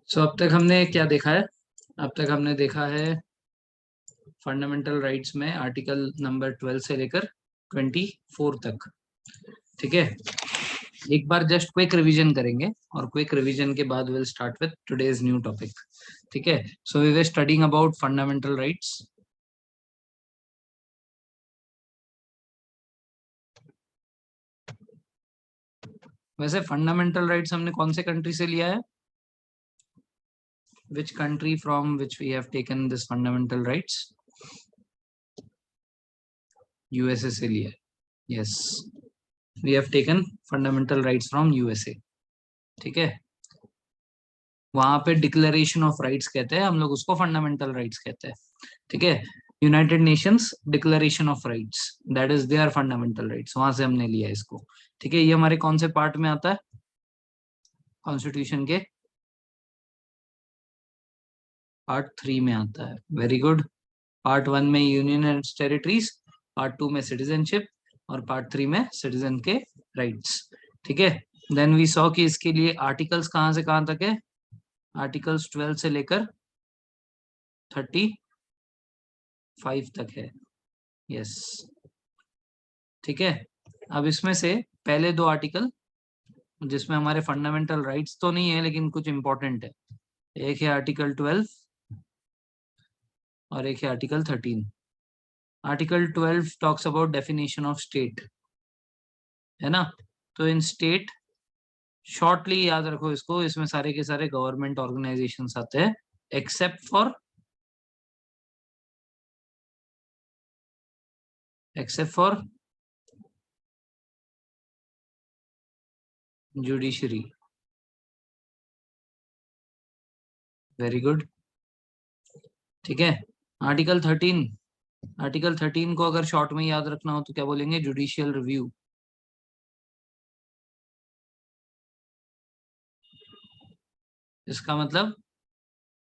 अब तक हमने क्या देखा है? अब तक हमने देखा है फंडामेंटल राइट्स में आर्टिकल नंबर 12 से लेकर 24 तक। ठीक है, एक बार जस्ट क्विक रिवीजन करेंगे और क्विक रिवीजन के बाद will start with today's new topic. ठीक है, so we were studying about fundamental rights. वैसे फंडामेंटल राइट्स हमने कौन से कंट्री से लिया है? Which country from which we have taken this fundamental rights? USA से लिया है। Yes, we have taken fundamental rights from USA। ठीक है, वहां पे डिक्लेरेशन ऑफ राइट्स कहते हैं, हम लोग उसको फंडामेंटल राइट्स कहते हैं। ठीक है, United Nations declaration of rights, that is there fundamental rights, वहां से हमने लिया इसको। ठीक है, ये हमारे कौन से पार्ट में आता है कॉन्स्टिट्यूशन के? पार्ट 3 में आता है। Very good. पार्ट 1 में यूनियन एंड टेरिटरीज, पार्ट 2 में सिटीजनशिप और पार्ट 3 में सिटीजन के राइट्स। ठीक है, देन वी सॉ कि इसके लिए आर्टिकल्स कहां से कहां तक है? आर्टिकल्स 12 से लेकर 35 तक है। यस, ठीक है। अब इसमें से पहले दो आर्टिकल जिसमें हमारे फंडामेंटल राइट्स तो नहीं है लेकिन कुछ इंपॉर्टेंट है, एक है आर्टिकल 12 और एक है article 13। Article 12 talks about definition of state, है ना? तो इन स्टेट, शॉर्टली याद रखो इसको, इसमें सारे के सारे गवर्नमेंट ऑर्गेनाइजेशंस आते हैं except for judiciary. Very good. ठीक है, आर्टिकल 13 को अगर शॉर्ट में याद रखना हो तो क्या बोलेंगे? Judicial review. इसका मतलब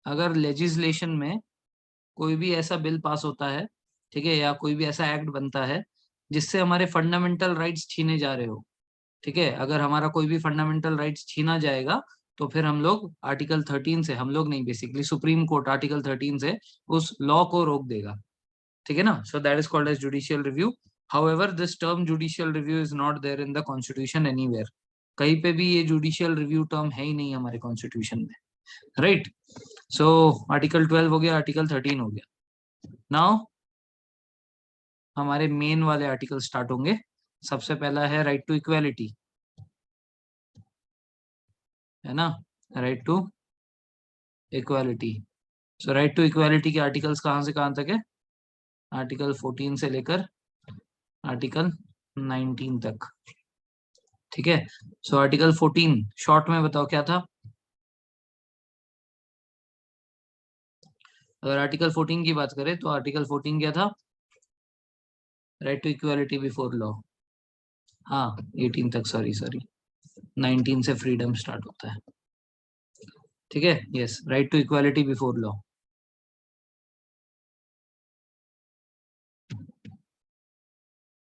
अगर लेजिस्लेशन में कोई भी ऐसा बिल पास होता है, ठीक है, या कोई भी ऐसा एक्ट बनता है जिससे हमारे फंडामेंटल राइट्स छीने जा रहे हो, ठीक है, अगर हमारा कोई भी फंडामेंटल राइट्स छीना जाएगा तो फिर हम लोग आर्टिकल 13 से, हम लोग नहीं बेसिकली सुप्रीम कोर्ट आर्टिकल 13 से उस लॉ को रोक देगा। ठीक है ना? So that is called as judicial review. However this term judicial review is not there in the constitution anywhere. कहीं पे भी ये जुडिशियल रिव्यू टर्म है ही नहीं हमारे कॉन्स्टिट्यूशन में, राइट? सो आर्टिकल 12 हो गया, आर्टिकल 13 हो गया। नाउ हमारे मेन वाले आर्टिकल स्टार्ट होंगे। सबसे पहला है राइट टू इक्वालिटी, है ना? Right to equality. So right to equality के आर्टिकल्स कहां से कहां तक है? आर्टिकल 14 से लेकर आर्टिकल 19 तक। ठीक है, सो आर्टिकल 14 शॉर्ट में बताओ क्या था? अगर आर्टिकल 14 की बात करें तो आर्टिकल 14 क्या था? Right to equality before law. हाँ, 18 तक, सॉरी सॉरी, 19 से फ्रीडम स्टार्ट होता है। ठीक है, yes, right to equality before law.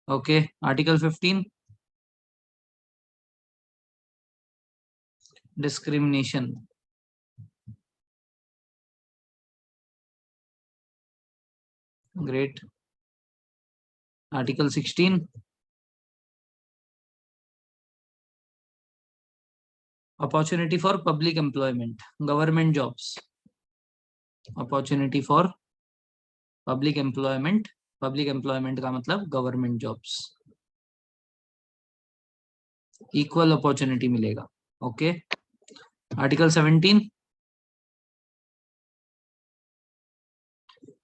Okay, article 15 discrimination. Great. Article 16 opportunity for public employment, government jobs. Opportunity for public employment, public employment का मतलब government jobs, equal opportunity मिलेगा। Okay, article 17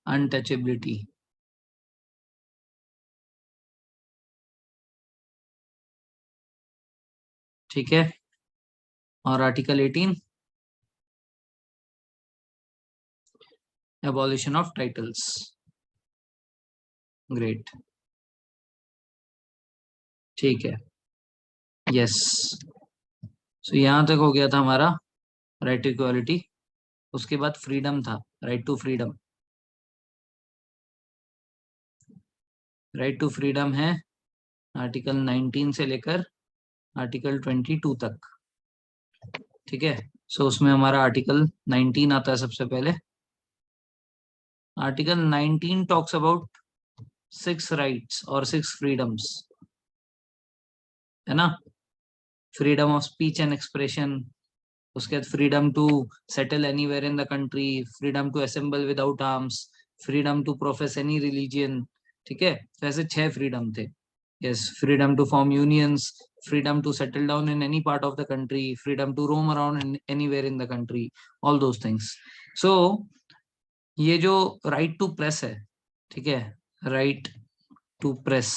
untouchability. ठीक है, और आर्टिकल 18 एबॉलिशन ऑफ टाइटल्स। ग्रेट, ठीक है, yes. सो यहां तक हो गया था हमारा राइट टू इक्वालिटी। उसके बाद फ्रीडम था, right to freedom. Right to freedom है आर्टिकल 19 से लेकर आर्टिकल 22 तक। ठीक है, सो उसमें हमारा आर्टिकल 19 आता है सबसे पहले। आर्टिकल 19 टॉक्स अबाउट 6 राइट्स और 6 फ्रीडम्स, है ना। Freedom of speech and expression, उसके बाद freedom to settle anywhere in the country, freedom to assemble without arms, freedom to profess any religion. ठीक है, तो ऐसे 6 फ्रीडम थे। Yes, freedom to form unions, freedom to settle down in any part of the country, freedom to roam around anywhere in the country, all those things. So ये जो right to press है, ठीक है, right to press,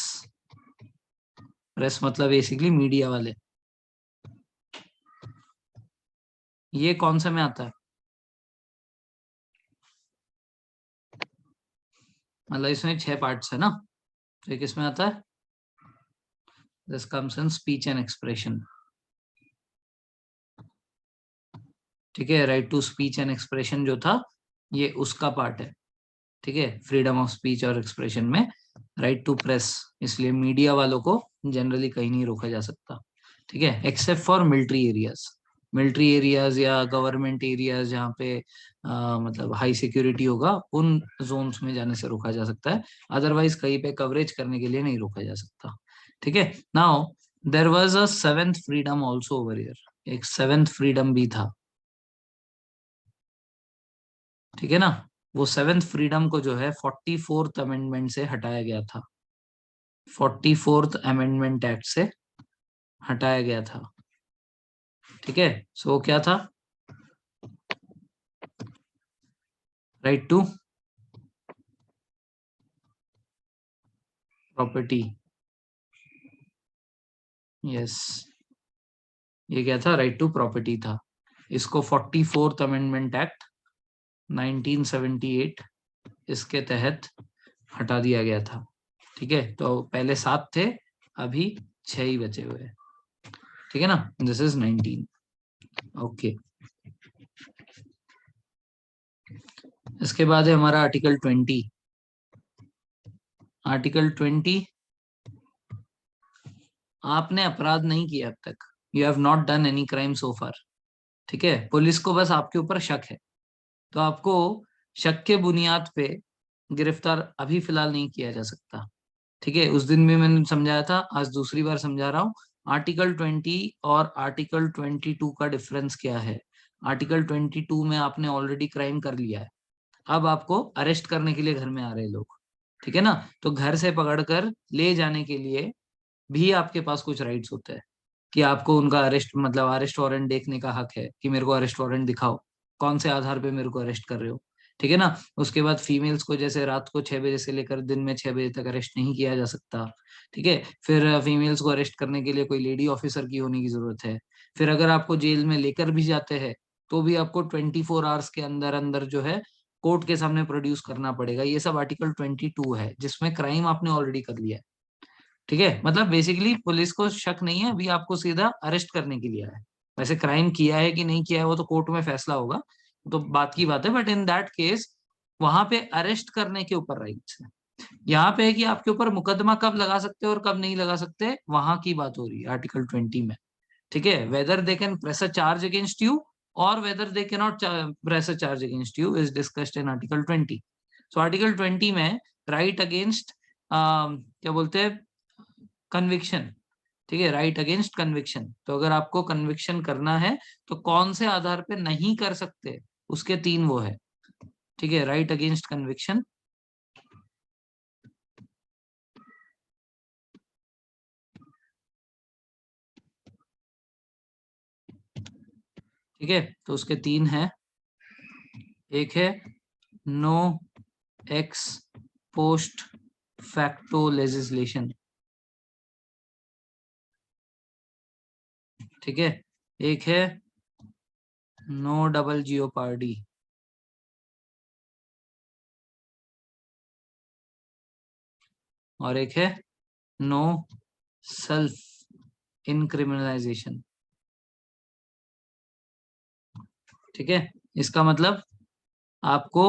press मतलब basically media वाले, ये कौन सा में आता है? मतलब इसमें 6 पार्ट्स है ना, तो ये किस में आता है? This comes in speech and expression. ठीक है, right to speech and expression जो था ये उसका पार्ट है। ठीक है, फ्रीडम ऑफ स्पीच और एक्सप्रेशन में राइट टू प्रेस, इसलिए मीडिया वालों को जनरली कहीं नहीं रोका जा सकता। ठीक है, except for military areas, military areas या गवर्नमेंट एरियाज जहाँ पे मतलब हाई सिक्योरिटी होगा, उन जोन्स में जाने से रोका जा सकता है। अदरवाइज कहीं पे कवरेज करने के लिए नहीं रोका जा सकता। ठीक है, now there was a 7th freedom also over here, एक 7th फ्रीडम भी था। ठीक है ना, वो 7th फ्रीडम को जो है 44th अमेंडमेंट से हटाया गया था, 44th अमेंडमेंट एक्ट से हटाया गया था। ठीक है, सो वो क्या था? Right to property. यस, ये क्या था? राइट टू प्रॉपर्टी था। इसको 44th अमेंडमेंट एक्ट 1978 इसके तहत हटा दिया गया था। ठीक है, तो पहले 7 थे, अभी 6 ही बचे हुए हैं। ठीक है ना, दिस इज 19। ओके, इसके बाद है हमारा आर्टिकल 20। आर्टिकल 20, आपने अपराध नहीं किया अब तक, you have not done any crime so far. ठीक है, पुलिस को बस आपके ऊपर शक है, तो आपको शक के बुनियाद पे गिरफ्तार अभी फिलहाल नहीं किया जा सकता। ठीक है, उस दिन भी मैंने समझाया था, आज दूसरी बार समझा रहा हूँ। आर्टिकल 20 और आर्टिकल 22 का डिफरेंस क्या है? आर्टिकल 22 में आपने ऑलरेडी क्राइम कर लिया है, अब आपको अरेस्ट करने के लिए घर में आ रहे लोग। ठीक है ना, तो घर से पकड़कर ले जाने के लिए भी आपके पास कुछ राइट्स होते हैं, कि आपको उनका अरेस्ट मतलब अरेस्ट वारंट देखने का हक है, कि मेरे को अरेस्ट वारंट दिखाओ, कौन से आधार पे मेरे को अरेस्ट कर रहे हो। ठीक है ना, उसके बाद फीमेल्स को जैसे रात को 6 बजे से लेकर दिन में 6 बजे तक अरेस्ट नहीं किया जा सकता। ठीक है, फिर फीमेल्स को अरेस्ट करने के लिए कोई लेडी ऑफिसर की होने की जरूरत है। फिर अगर आपको जेल में लेकर भी जाते हैं तो भी आपको 24 आवर्स के अंदर अंदर जो है कोर्ट के सामने प्रोड्यूस करना पड़ेगा। ये सब आर्टिकल 22 है, जिसमें क्राइम आपने ऑलरेडी कर लिया है। ठीक है, मतलब बेसिकली पुलिस को शक नहीं है, अभी आपको सीधा अरेस्ट करने के लिए है। वैसे क्राइम किया है कि नहीं किया है वो तो कोर्ट में फैसला होगा, तो बात की बात है, बट इन दैट केस वहां पे अरेस्ट करने के ऊपर राइट्स है। यहाँ पे है कि आपके ऊपर मुकदमा कब लगा सकते हो और कब नहीं लगा सकते, वहां की बात हो रही है आर्टिकल 20 में। ठीक है, whether they can press a charge against you और whether they can not press a charge against you is discussed in article 20। So article 20 में राइट अगेंस्ट क्या बोलते हैं, कन्विक्शन। ठीक है, राइट अगेंस्ट कन्विक्शन, तो अगर आपको कन्विक्शन करना है तो कौन से आधार पे नहीं कर सकते, उसके 3 वो है। ठीक है, राइट अगेंस्ट कन्विक्शन, ठीक है, तो उसके 3 है। एक है no ex post facto legislation. ठीक है, एक है नो डबल जियोपार्डी, और एक है नो सेल्फ इनक्रिमिनलाइजेशन। ठीक है, इसका मतलब आपको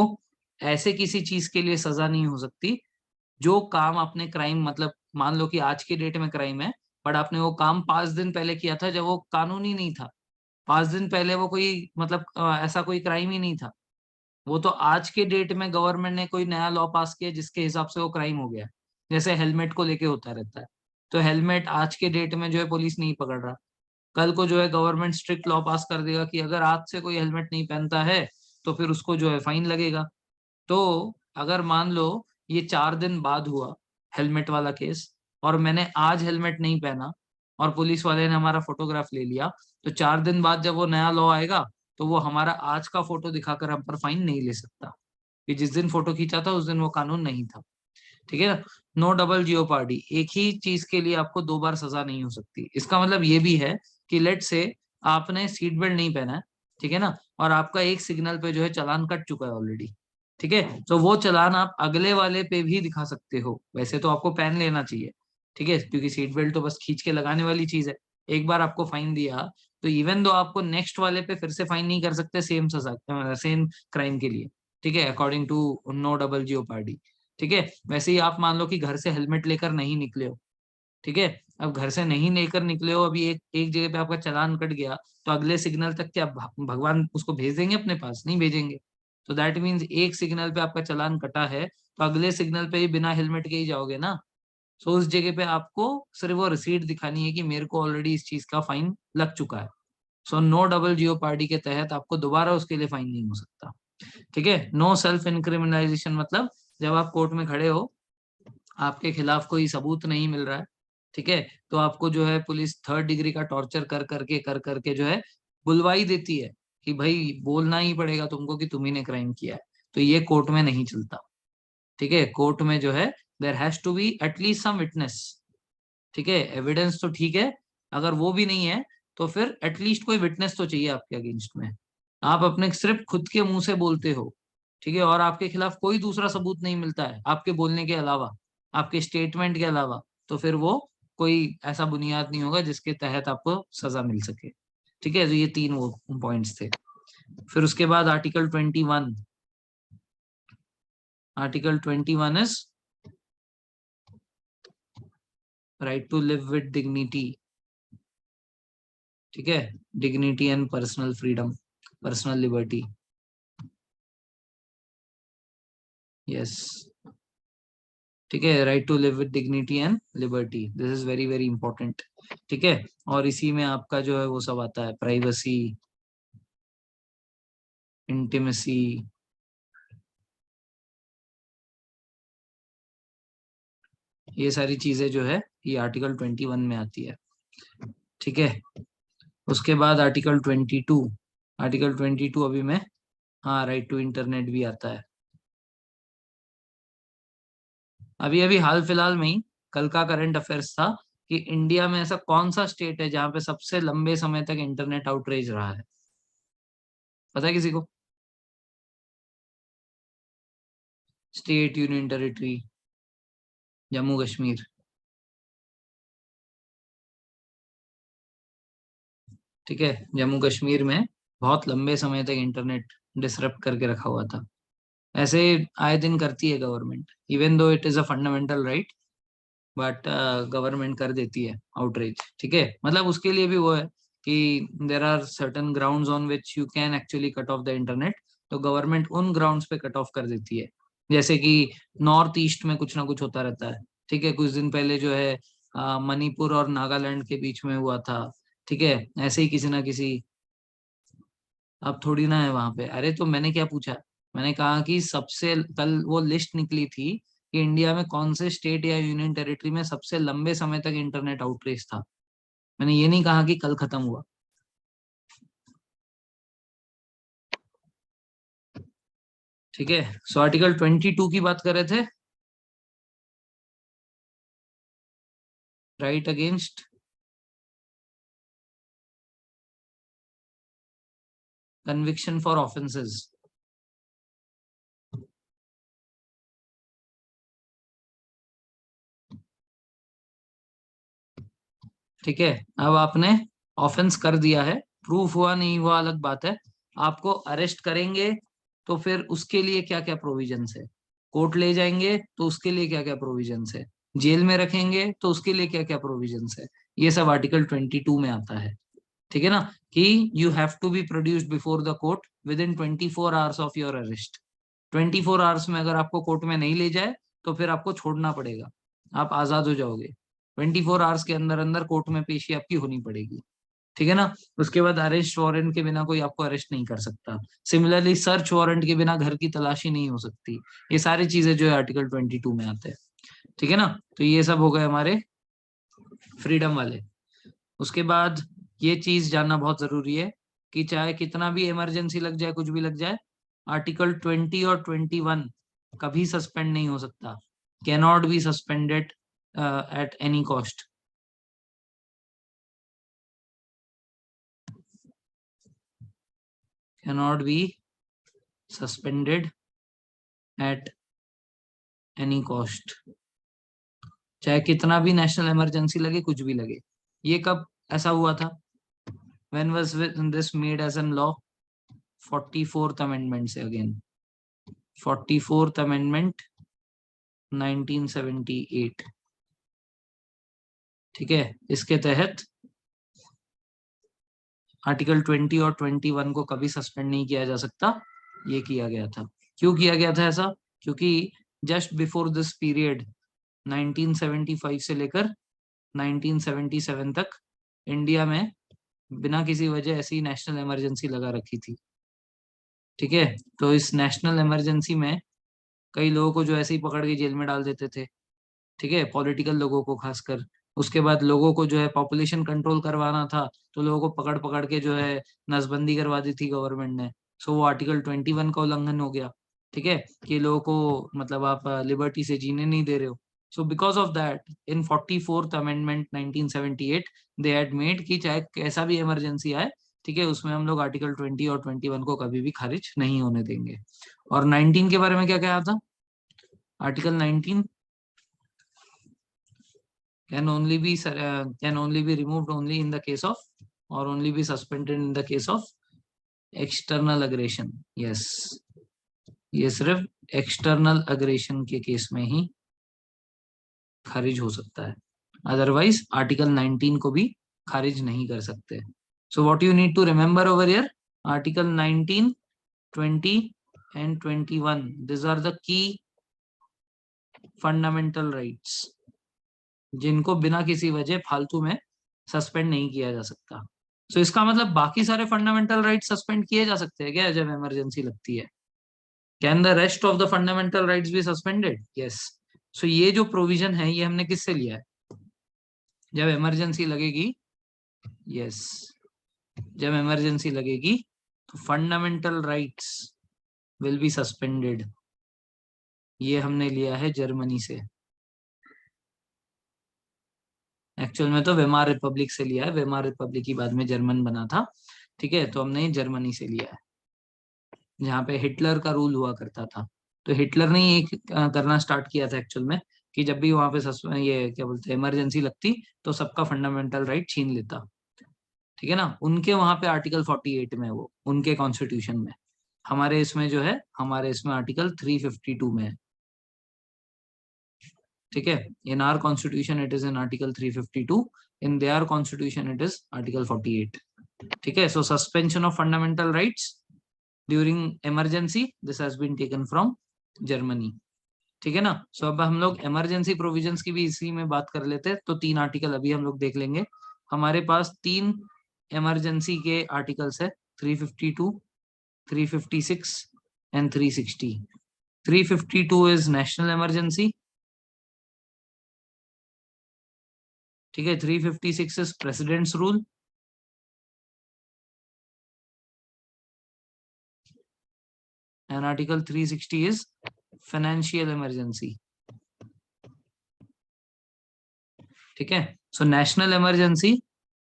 ऐसे किसी चीज के लिए सजा नहीं हो सकती जो काम आपने क्राइम मतलब मान लो कि आज के डेट में क्राइम है, बट आपने वो काम 5 दिन पहले किया था जब वो कानूनी नहीं था। 5 दिन पहले वो कोई मतलब ऐसा कोई क्राइम ही नहीं था। वो तो आज के डेट में गवर्नमेंट ने कोई नया लॉ पास किया जिसके हिसाब से वो क्राइम हो गया। जैसे हेलमेट को लेके होता रहता है, तो हेलमेट आज के डेट में जो है पुलिस नहीं पकड़ रहा, कल को जो है गवर्नमेंट स्ट्रिक्ट लॉ पास कर देगा कि अगर आज से कोई हेलमेट नहीं पहनता है तो फिर उसको जो है फाइन लगेगा। तो अगर मान लो ये 4 दिन बाद हुआ हेलमेट वाला केस, और मैंने आज हेलमेट नहीं पहना और पुलिस वाले ने हमारा फोटोग्राफ ले लिया, तो 4 दिन बाद जब वो नया लॉ आएगा तो वो हमारा आज का फोटो दिखाकर हम पर फाइन नहीं ले सकता, कि जिस दिन फोटो खींचा था उस दिन वो कानून नहीं था। ठीक है ना। नो डबल जियोपार्डी, एक ही चीज के लिए आपको 2 बार सजा नहीं हो सकती। इसका मतलब ये भी है कि लेट से आपने सीट बेल्ट नहीं पहना है, ठीक है ना, और आपका एक सिग्नल पे जो है चालान कट चुका है ऑलरेडी, ठीक है, तो वो चालान आप अगले वाले पे भी दिखा सकते हो। वैसे तो आपको पहन लेना चाहिए, ठीक है, क्योंकि सीट बेल्ट तो बस खींच के लगाने वाली चीज है। एक बार आपको फाइन दिया तो इवन दो आपको नेक्स्ट वाले पे फिर से फाइन नहीं कर सकते सेम सजा सेम क्राइम के लिए, ठीक है, according to no double jeopardy. ठीक है। वैसे ही आप मान लो कि घर से हेलमेट लेकर नहीं निकले हो, ठीक है, अब घर से नहीं लेकर निकले हो, अभी एक एक जगह पे आपका चालान कट गया, तो अगले सिग्नल तक क्या भगवान उसको भेज देंगे अपने पास? नहीं भेजेंगे। तो दैट मीन्स एक सिग्नल पे आपका चालान कटा है तो अगले सिग्नल पे ही बिना हेलमेट के ही जाओगे ना। सो उस जगह पे आपको सिर्फ वो रिसीट दिखानी है कि मेरे को ऑलरेडी इस चीज का फाइन लग चुका है। सो नो डबल जियो पार्टी के तहत आपको दोबारा उसके लिए फाइन नहीं हो सकता। ठीक है। नो सेल्फ इनक्रिमिनलाइजेशन मतलब जब आप कोर्ट में खड़े हो, आपके खिलाफ कोई सबूत नहीं मिल रहा है, ठीक है, तो आपको जो है पुलिस 3rd डिग्री का टॉर्चर कर करके जो है बुलवाई देती है कि भाई बोलना ही पड़ेगा तुमको कि तुम ही ने क्राइम किया है। तो ये कोर्ट में नहीं चलता। ठीक है। कोर्ट में जो है there has to be at least some witness. ठीक है, एविडेंस तो ठीक है, अगर वो भी नहीं है तो फिर एटलीस्ट कोई विटनेस तो चाहिए आपके अगेंस्ट में। आप अपने सिर्फ खुद के मुंह से बोलते हो, ठीक है, और आपके खिलाफ कोई दूसरा सबूत नहीं मिलता है आपके बोलने के अलावा, आपके स्टेटमेंट के अलावा, तो फिर वो कोई ऐसा बुनियाद नहीं होगा जिसके तहत आपको सजा मिल सके। ठीक है, तो ये 3 वो पॉइंट्स थे। फिर उसके बाद article 21। Article 21 is right to live with dignity. ठीक है, dignity and personal freedom, personal liberty. Yes. ठीक है, right to live with dignity and liberty, this is very very important. ठीक है, और इसी में आपका जो है वो सब आता है, प्राइवेसी, इंटीमेसी, ये सारी चीजें जो है ये आर्टिकल 21 में आती है। ठीक है। उसके बाद आर्टिकल 22। आर्टिकल 22 अभी मैं, हाँ, राइट टू इंटरनेट भी आता है। अभी अभी हाल फिलहाल में ही कल का करंट अफेयर्स था कि इंडिया में ऐसा कौन सा स्टेट है जहां पे सबसे लंबे समय तक इंटरनेट आउटरीच रहा है? पता है किसी को? State, union territory, Jammu Kashmir. ठीक है, जम्मू कश्मीर में बहुत लंबे समय तक इंटरनेट डिसरप्ट करके रखा हुआ था। ऐसे आए दिन करती है government, even though it is a fundamental right, but government कर देती है आउटरीच। ठीक है, मतलब उसके लिए भी वो है कि there are certain grounds on which you can actually cut off the internet, तो गवर्नमेंट उन ग्राउंड्स पे कट ऑफ कर देती है। जैसे कि नॉर्थ ईस्ट में कुछ ना कुछ होता रहता है। ठीक है, कुछ दिन पहले जो है मणिपुर और नागालैंड के बीच में हुआ था। ठीक है, ऐसे ही किसी ना किसी, अब थोड़ी ना है वहां पे। अरे तो मैंने क्या पूछा, मैंने कहा कि सबसे कल वो लिस्ट निकली थी कि इंडिया में कौन से स्टेट या यूनियन टेरिटरी में सबसे लंबे समय तक इंटरनेट आउटरीच था। मैंने ये नहीं कहा कि कल खत्म हुआ। ठीक है। सो आर्टिकल 22 की बात कर रहे थे, right against conviction for offences. ठीक है, अब आपने ऑफेंस कर दिया है, प्रूफ हुआ नहीं हुआ अलग बात है, आपको अरेस्ट करेंगे तो फिर उसके लिए क्या क्या प्रोविजंस है, कोर्ट ले जाएंगे तो उसके लिए क्या क्या प्रोविजंस है, जेल में रखेंगे तो उसके लिए क्या क्या प्रोविजंस है, ये सब आर्टिकल 22 में आता है। ठीक है ना, कि you have to be produced before the court within 24 hours of your arrest. 24 hours में अगर आपको कोर्ट में नहीं ले जाए तो फिर आपको छोड़ना पड़ेगा, आप आजाद हो जाओगे। 24 आवर्स के अंदर अंदर कोर्ट में पेशी आपकी होनी पड़ेगी, ठीक है ना। उसके बाद अरेस्ट वारंट के बिना कोई आपको अरेस्ट नहीं कर सकता। सिमिलरली सर्च वारंट के बिना घर की तलाशी नहीं हो सकती। ये सारी चीजें जो है आर्टिकल 22 में आते हैं, ठीक है ना। तो ये सब हो गए हमारे फ्रीडम वाले। उसके बाद ये चीज जानना बहुत जरूरी है कि चाहे कितना भी इमरजेंसी लग जाए, कुछ भी लग जाए, आर्टिकल 20 और 21 कभी सस्पेंड नहीं हो सकता, cannot be suspended at any cost. Cannot be suspended at any cost, चाहे कितना भी नेशनल इमरजेंसी लगे, कुछ भी लगे। ये कब ऐसा हुआ था? When was this made as an law? 44th amendment से, अगेन 44th अमेंडमेंट 1978, ठीक है। इसके तहत आर्टिकल 20 और 21 को कभी सस्पेंड नहीं किया जा सकता, ये किया गया था। क्यों किया गया था ऐसा? क्योंकि जस्ट बिफोर दिस पीरियड 1975 से लेकर 1977 तक इंडिया में बिना किसी वजह ऐसी नेशनल इमरजेंसी लगा रखी थी, ठीक है। तो इस नेशनल इमरजेंसी में कई लोगों को जो ऐसे ही पकड़ के जेल में डाल देते थे, ठीक है, पॉलिटिकल लोगों को खासकर। उसके बाद लोगों को जो है पॉपुलेशन कंट्रोल करवाना था, तो लोगों को पकड़ पकड़ के जो है नसबंदी करवा दी थी गवर्नमेंट ने। सो वो आर्टिकल 21 का उल्लंघन हो गया, ठीक है, कि लोगों को मतलब आप लिबर्टी से जीने नहीं दे रहे हो। सो because of that in 44th amendment 1978 they had made कि चाहे कैसा भी इमरजेंसी आए, ठीक है, उसमें हम लोग आर्टिकल 20 और 21 को कभी भी खारिज नहीं होने देंगे। और 19 के बारे में क्या कहा था? Article 19 can only be removed only in the case of, or only be suspended in the case of external aggression। yes, ये सिर्फ एक्सटर्नल अग्रेशन के केस में ही खारिज हो सकता है, अदरवाइज आर्टिकल 19 को भी खारिज नहीं कर सकते। So what you need to remember over here, article 19, 20 and 21, these are the key fundamental rights जिनको बिना किसी वजह फालतू में सस्पेंड नहीं किया जा सकता। सो इसका मतलब बाकी सारे फंडामेंटल राइट सस्पेंड किए जा सकते हैं क्या जब इमरजेंसी लगती है? Can the rest of the fundamental rights be suspended? Yes. So ये जो प्रोविजन है ये हमने किससे लिया है? जब इमरजेंसी लगेगी, यस, जब इमरजेंसी लगेगी तो fundamental rights will be suspended. ये हमने लिया है जर्मनी से, एक्चुअल में तो वेमार रिपब्लिक से लिया है, वेमार रिपब्लिक ही बाद में जर्मन बना था, ठीक है। तो हमने जर्मनी से लिया है, जहाँ पे हिटलर का रूल हुआ करता था। तो हिटलर ने एक करना स्टार्ट किया था एक्चुअल में, कि जब भी वहां पे ये क्या बोलते हैं इमरजेंसी लगती, तो सबका फंडामेंटल राइट छीन लेता, ठीक है ना। उनके वहां पे आर्टिकल 48 में, वो उनके कॉन्स्टिट्यूशन में। हमारे इसमें जो है, हमारे इसमें आर्टिकल 352 में है, ठीक है। In our constitution it is in article 352, in their constitution it is article 48, ठीक है। So suspension of fundamental rights during emergency, this has been taken from Germany, ठीक है ना। सो अब हम लोग इमरजेंसी प्रोविजंस की भी इसी में बात कर लेते हैं। तो 3 आर्टिकल अभी हम लोग देख लेंगे। हमारे पास 3 इमरजेंसी के आर्टिकल्स है, 352, 356 एंड 360। 352 इज नेशनल इमरजेंसी, ठीक है। 356 is presidents rule, and article 360 is financial emergency, ठीक है। सो नेशनल इमरजेंसी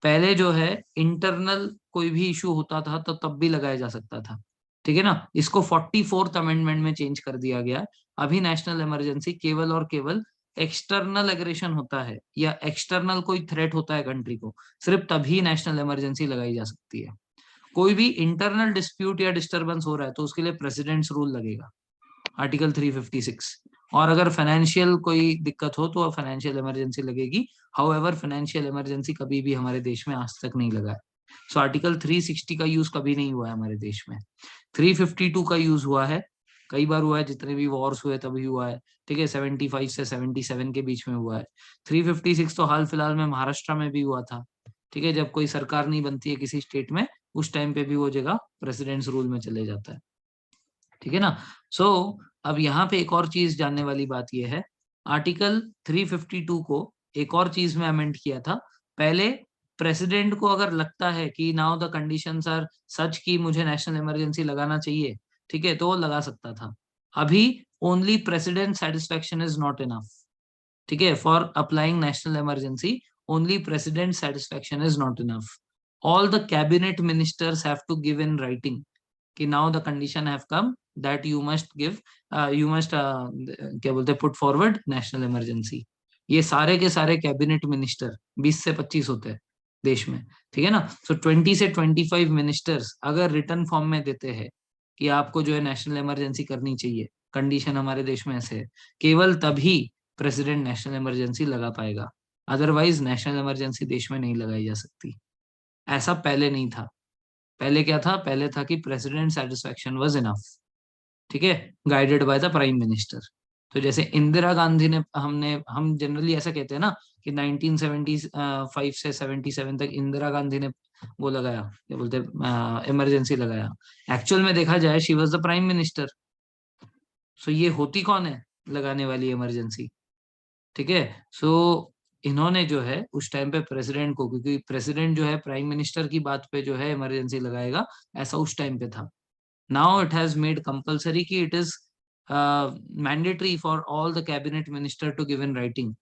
पहले जो है इंटरनल कोई भी इशू होता था तो तब भी लगाया जा सकता था, ठीक है ना। इसको 44th अमेंडमेंट में चेंज कर दिया गया। अभी नेशनल इमरजेंसी केवल और केवल एक्सटर्नल एग्रेशन होता है या एक्सटर्नल कोई थ्रेट होता है कंट्री को, सिर्फ तभी नेशनल इमरजेंसी लगाई जा सकती है। कोई भी इंटरनल डिस्प्यूट या डिस्टर्बेंस हो रहा है तो उसके लिए प्रेसिडेंट्स रूल लगेगा, आर्टिकल 356। और अगर फाइनेंशियल कोई दिक्कत हो तो फाइनेंशियल इमरजेंसी लगेगी। हाउएवर फाइनेंशियल इमरजेंसी कभी भी हमारे देश में आज तक नहीं लगा है, सो आर्टिकल 360 का यूज कभी नहीं हुआ है हमारे देश में। 352 का यूज हुआ है, कई बार हुआ है, जितने भी वॉर्स हुए तभी हुआ है, ठीक है, 75 से 77 के बीच में हुआ है। 356 तो हाल फिलहाल में महाराष्ट्र में भी हुआ था, ठीक है, जब कोई सरकार नहीं बनती है किसी स्टेट में, उस टाइम पे भी वो जगह प्रेसिडेंट्स रूल में चले जाता है, ठीक है ना। सो अब यहाँ पे एक और चीज जानने वाली बात यह है, आर्टिकल 352 को एक और चीज में अमेंड किया था। पहले प्रेसिडेंट को अगर लगता है कि now the conditions are such कि मुझे नेशनल इमरजेंसी लगाना चाहिए, ठीक है, तो वो लगा सकता था। अभी only president satisfaction is not enough, ठीक है, for applying national emergency only president satisfaction is not enough. All the cabinet ministers have to give in writing कि now the condition have come that you must give, you must क्या बोलते हैं, put forward national emergency. ये सारे के सारे cabinet minister 20 से 25 होते हैं देश में, ठीक है ना। सो 20 से 25 मिनिस्टर्स अगर रिटर्न फॉर्म में देते हैं कि आपको जो है नेशनल इमरजेंसी करनी चाहिए, कंडीशन हमारे देश में ऐसे है, केवल तभी प्रेसिडेंट नेशनल इमरजेंसी लगा पाएगा, अदरवाइज नेशनल इमरजेंसी देश में नहीं लगाई जा सकती। ऐसा पहले नहीं था। पहले क्या था, पहले था कि प्रेसिडेंट सेटिस्फेक्शन वाज इनफ, ठीक है, guided by the prime minister. तो जैसे इंदिरा गांधी ने, हम जनरली ऐसा कहते हैं ना कि 1975 से 77 तक इंदिरा गांधी ने वो लगाया, क्या बोलते हैं, इमरजेंसी लगाया। एक्चुअल में देखा जाए she was the prime minister. So ये होती कौन है लगाने वाली इमरजेंसी, ठीक है। सो इन्होंने जो है उस टाइम पे प्रेसिडेंट को, क्योंकि प्रेसिडेंट जो है प्राइम मिनिस्टर की बात पे जो है इमरजेंसी लगाएगा, ऐसा उस टाइम पे था। Now it has made compulsory कि it is mandatory for all the cabinet minister to give in writing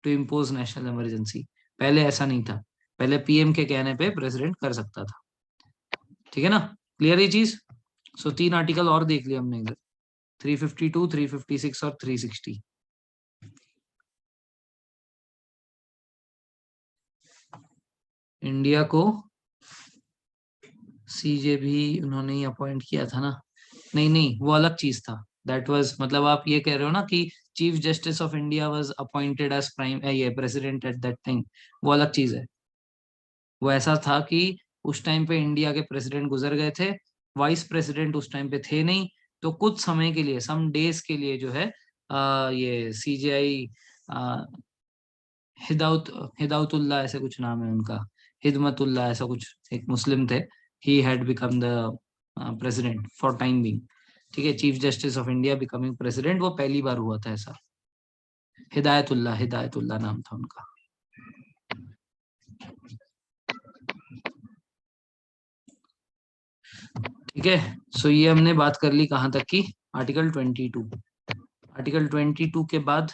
to impose national emergency. पहले ऐसा नहीं था, पहले पीएम के कहने पे प्रेसिडेंट कर सकता था, ठीक है ना। क्लियर ये चीज। सो 3 आर्टिकल और देख लिया हमने इधर, 352, 356 और 360। इंडिया को सीजे भी उन्होंने ही अपॉइंट किया था ना, नहीं नहीं, वो अलग चीज था। दैट वाज, मतलब आप ये कह रहे हो ना कि chief justice of India was appointed as prime, ये प्रेसिडेंट एट दैट टाइम, वो अलग चीज है। वो ऐसा था कि उस टाइम पे इंडिया के प्रेसिडेंट गुजर गए थे, वाइस प्रेसिडेंट उस टाइम पे थे नहीं, तो कुछ समय के लिए, सम डेज के लिए जो है ये सीजीआई, हिदाउत हिदाउतुल्लाह ऐसे कुछ नाम है उनका, हिदमतुल्लाह ऐसा कुछ, एक मुस्लिम थे, he had become the president for time being, ठीक है, chief justice of India becoming president, वो पहली बार हुआ था ऐसा। हिदायतुल्लाह, हिदायतुल्लाह नाम था उनका। ठीक है। सो ये हमने बात कर ली कहाँ तक की, आर्टिकल 22। आर्टिकल 22 के बाद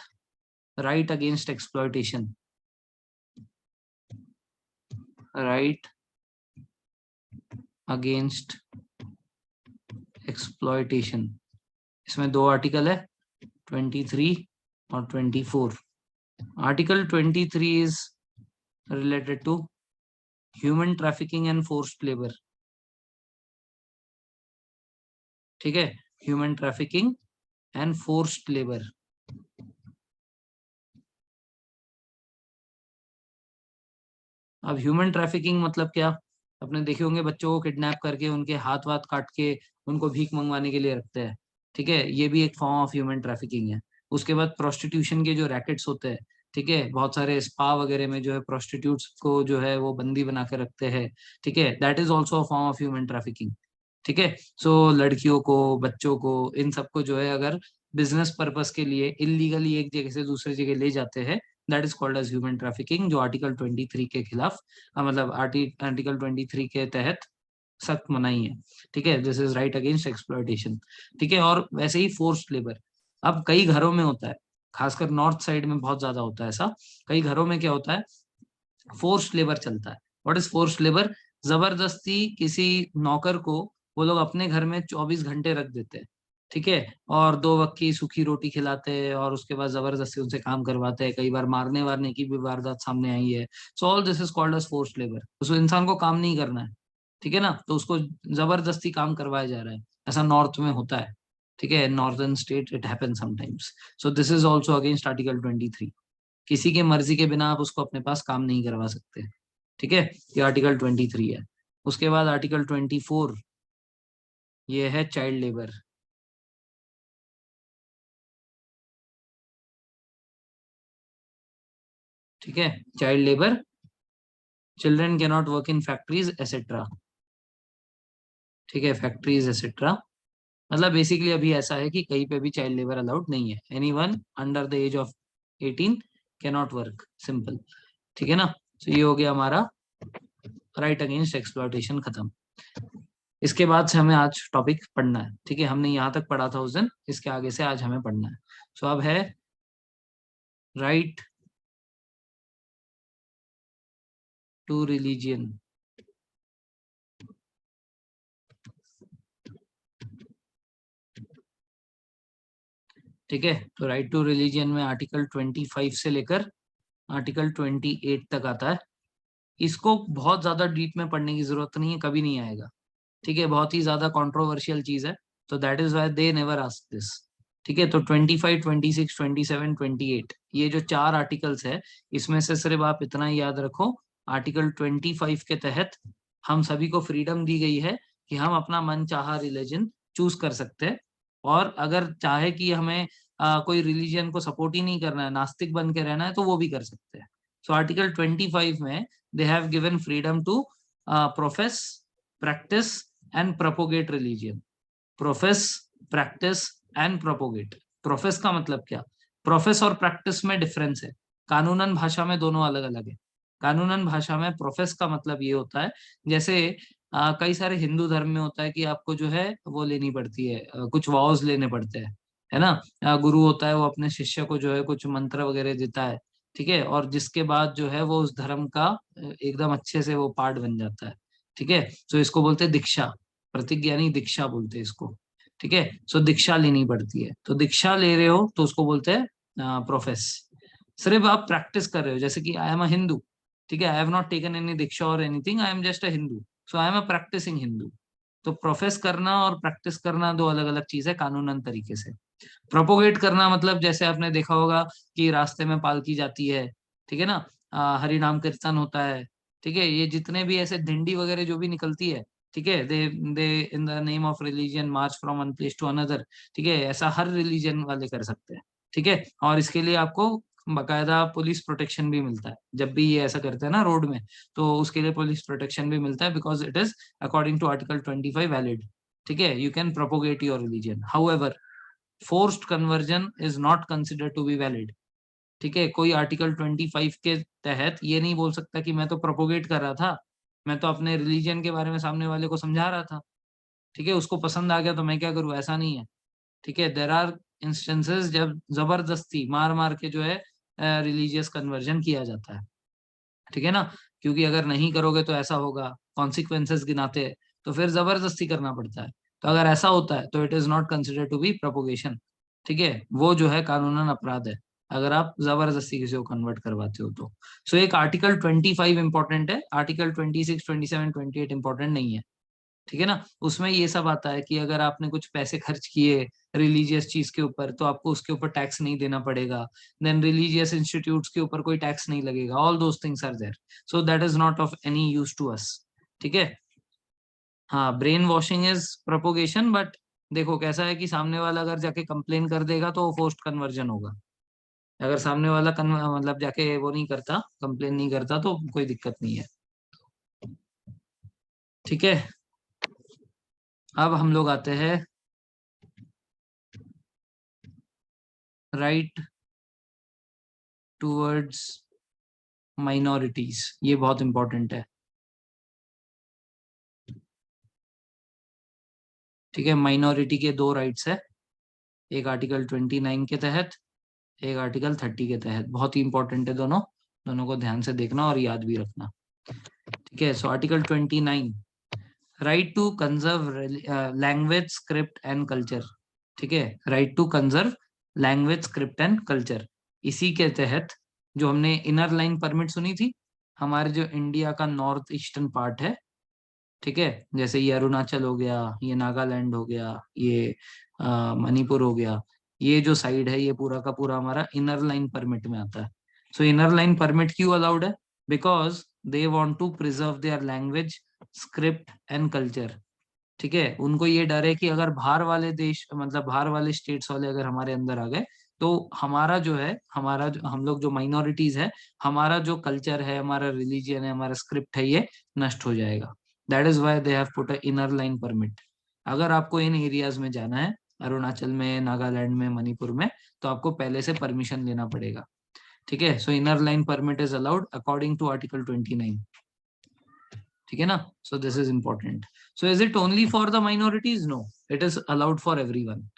right against exploitation, right against exploitation, इसमें 2 आर्टिकल है, 23 और 24। Article 23 is related to human trafficking and forced labour, ठीक है, human trafficking and forced labour. अब ह्यूमन ट्रैफिकिंग मतलब क्या, अपने देखे होंगे बच्चों को किडनैप करके उनके हाथ वाथ काट के उनको भीख मंगवाने के लिए रखते हैं, ठीक है, ये भी एक फॉर्म ऑफ ह्यूमन ट्रैफिकिंग है। उसके बाद प्रोस्टिट्यूशन के जो रैकेट्स होते हैं, ठीक है, बहुत सारे स्पा वगैरह में जो है प्रोस्टिट्यूट्स को जो है वो बंदी बना के रखते हैं, ठीक है, that is also a form of human trafficking, ठीक है। सो लड़कियों को, बच्चों को, इन सबको जो है अगर बिजनेस पर्पस के लिए इलीगली एक जगह से दूसरी जगह ले जाते हैं, that is called as human trafficking, जो आर्टिकल 23 के खिलाफ, मतलब आर्टिकल 23 के तहत सख्त मनाही है, ठीक है, this is right against exploitation, ठीक है। और वैसे ही फोर्स्ड लेबर, अब कई घरों में होता है, खासकर नॉर्थ साइड में बहुत ज्यादा होता है ऐसा, कई घरों में क्या होता है, फोर्स्ड लेबर चलता है। व्हाट इज फोर्स्ड लेबर, जबरदस्ती किसी नौकर को वो लोग अपने घर में 24 घंटे रख देते हैं, ठीक है, और 2 वक्त की सूखी रोटी खिलाते हैं और उसके बाद जबरदस्ती उनसे काम करवाते हैं, कई बार मारने वारने की भी वारदात सामने आई है। So all this is called as forced labour. उस इंसान को काम नहीं करना है, ठीक है ना, तो उसको जबरदस्ती काम करवाया जा रहा है, ऐसा नॉर्थ में होता है, ठीक है, northern state it happen sometimes. So this is also against article 23, किसी के मर्जी के बिना आप उसको अपने पास काम नहीं करवा सकते, ठीक है, ये आर्टिकल 23 है। उसके बाद आर्टिकल 24, ये है चाइल्ड लेबर। ठीक है, child labour, children can not work in factories etcetera. ठीक है, फैक्ट्रीज एसेट्रा, मतलब बेसिकली अभी ऐसा है कि कहीं पे भी चाइल्ड लेबर अलाउड नहीं है। Anyone under the age of 18 can not work, simple. ठीक है ना, तो ये हो गया हमारा राइट अगेंस्ट एक्सप्लॉयटेशन खत्म। इसके बाद से हमें आज टॉपिक पढ़ना है। ठीक है, हमने यहाँ तक पढ़ा था उस दिन, इसके आगे से आज हमें पढ़ना है। सो अब है राइट टू रिलीजियन। ठीक है, तो राइट टू रिलीजियन में आर्टिकल 25 से लेकर आर्टिकल 28 तक आता है। इसको बहुत ज्यादा डीप में पढ़ने की जरूरत नहीं है, कभी नहीं आएगा। ठीक है, बहुत ही ज्यादा कंट्रोवर्शियल चीज है, तो that is why they never ask this. ठीक है, तो 25, 26, 27, 28, ये जो चार आर्टिकल्स है, इसमें से सिर्फ आप इतना ही याद रखो, आर्टिकल 25 के तहत हम सभी को फ्रीडम दी गई है कि हम अपना मन चाहा रिलीजन चूज कर सकते हैं। और अगर चाहे कि हमें कोई रिलीजन को सपोर्ट ही नहीं करना है, नास्तिक बन के रहना है, तो वो भी कर सकते हैं। सो आर्टिकल 25 में they have given freedom to profess, practice and propagate religion. Profess, practice and propagate. Profess का मतलब क्या? प्रोफेस और प्रैक्टिस में डिफरेंस है। कानूनन भाषा में दोनों अलग अलग है। कानूनन भाषा में प्रोफेस का मतलब ये होता है, जैसे कई सारे हिंदू धर्म में होता है कि आपको जो है वो लेनी पड़ती है, कुछ वॉज लेने पड़ते हैं, है ना। गुरु होता है, वो अपने शिष्य को जो है कुछ मंत्र वगैरह देता है। ठीक है, और जिसके बाद जो है वो उस धर्म का एकदम अच्छे से वो पार्ट बन जाता है। ठीक है, तो इसको बोलते हैं दीक्षा, प्रतिज्ञानी दीक्षा बोलते हैं इसको। ठीक है, सो दीक्षा लेनी पड़ती है, तो दीक्षा ले रहे हो तो उसको बोलते हैं प्रोफेस। सिर्फ आप प्रैक्टिस कर रहे हो, जैसे कि आई एम अ हिंदू। ठीक है, I have not taken any diksha और anything, I am just a Hindu, so I am a practicing Hindu. तो प्रोफेस करना और प्रैक्टिस करना दो अलग अलग चीज है कानूनन तरीके से। प्रोपोगेट करना मतलब जैसे आपने देखा होगा कि रास्ते में पालकी जाती है, ठीक है ना, हरि नाम कीर्तन होता है। ठीक है, ये जितने भी ऐसे धिंडी वगैरह जो भी निकलती है, ठीक है, they in the name of religion march from one place to another. ठीक है, ऐसा हर रिलीजन वाले कर सकते हैं। ठीक है, और इसके लिए आपको बकायदा पुलिस प्रोटेक्शन भी मिलता है जब भी ये ऐसा करते हैं ना रोड में, तो उसके लिए पुलिस प्रोटेक्शन भी मिलता है, because it is according to article 25 valid. ठीक है, you can propagate your religion, however forced conversion is not consider to be valid. ठीक है, कोई आर्टिकल 25 के तहत ये नहीं बोल सकता कि मैं तो प्रोपोगेट कर रहा था, मैं तो अपने रिलीजन के बारे में सामने वाले को समझा रहा था, ठीक है, उसको पसंद आ गया तो मैं क्या करूं, ऐसा नहीं है। ठीक है, देर आर इंस्टेंसेस जब जबरदस्ती मार मार के जो है रिलीजियस कन्वर्जन किया जाता है। ठीक है ना, क्योंकि अगर नहीं करोगे तो ऐसा होगा, कॉन्सिक्वेंसेस गिनाते हैं, तो फिर जबरदस्ती करना पड़ता है। तो अगर ऐसा होता है तो it is not consider to be propagation. ठीक है, वो जो है कानूनन अपराध है, अगर आप जबरदस्ती किसी को कन्वर्ट करवाते हो तो। सो एक आर्टिकल 25 इंपॉर्टेंट है, आर्टिकल 26, 27, 28 इंपॉर्टेंट नहीं है। ठीक है ना, उसमें ये सब आता है कि अगर आपने कुछ पैसे खर्च किए रिलीजियस चीज के ऊपर, तो आपको उसके ऊपर टैक्स नहीं देना पड़ेगा। देन रिलीजियस इंस्टीट्यूट्स के ऊपर कोई टैक्स नहीं लगेगा, all those things are there, so that is not of any use to us. ठीक है, हाँ, brain washing is propagation, but देखो कैसा है कि सामने वाला अगर जाके कंप्लेन कर देगा तो वो फोर्स्ड कन्वर्जन होगा। अगर सामने वाला मतलब जाके वो नहीं करता, कंप्लेन नहीं करता, तो कोई दिक्कत नहीं है। ठीक है, अब हम लोग आते हैं राइट टूवर्ड्स माइनॉरिटीज, ये बहुत इंपॉर्टेंट है। ठीक है, माइनॉरिटी के दो राइट्स है, एक आर्टिकल 29 के तहत, एक आर्टिकल 30 के तहत, बहुत ही इंपॉर्टेंट है दोनों। दोनों को ध्यान से देखना और याद भी रखना। ठीक है, so article 29, right to conserve language, script and culture. ठीक है, right to conserve language, script and culture. इसी के तहत जो हमने इनर लाइन परमिट सुनी थी, हमारे जो इंडिया का नॉर्थ ईस्टर्न पार्ट है, ठीक है, जैसे ये अरुणाचल हो गया, ये नागालैंड हो गया, ये मणिपुर हो गया, ये जो साइड है ये पूरा का पूरा हमारा इनर लाइन परमिट में आता है। सो इनर लाइन परमिट क्यों अलाउड है? Because they want to preserve their language, script and culture. ठीक है, उनको ये डर है कि अगर बाहर वाले देश मतलब बाहर वाले स्टेट्स वाले अगर हमारे अंदर आ गए तो हमारा जो है हम लोग जो माइनॉरिटीज है, हमारा जो कल्चर है, हमारा रिलीजियन है, हमारा स्क्रिप्ट है, ये नष्ट हो जाएगा। That is why they have put a inner line permit. अगर आपको इन एरियाज में जाना है, अरुणाचल में, नागालैंड में, मणिपुर में, तो आपको पहले से परमिशन लेना पड़ेगा। ठीक है, so inner line permit is allowed according to article 29। ठीक है ना, so this is important. So is it only for the minorities? No, it is allowed for everyone.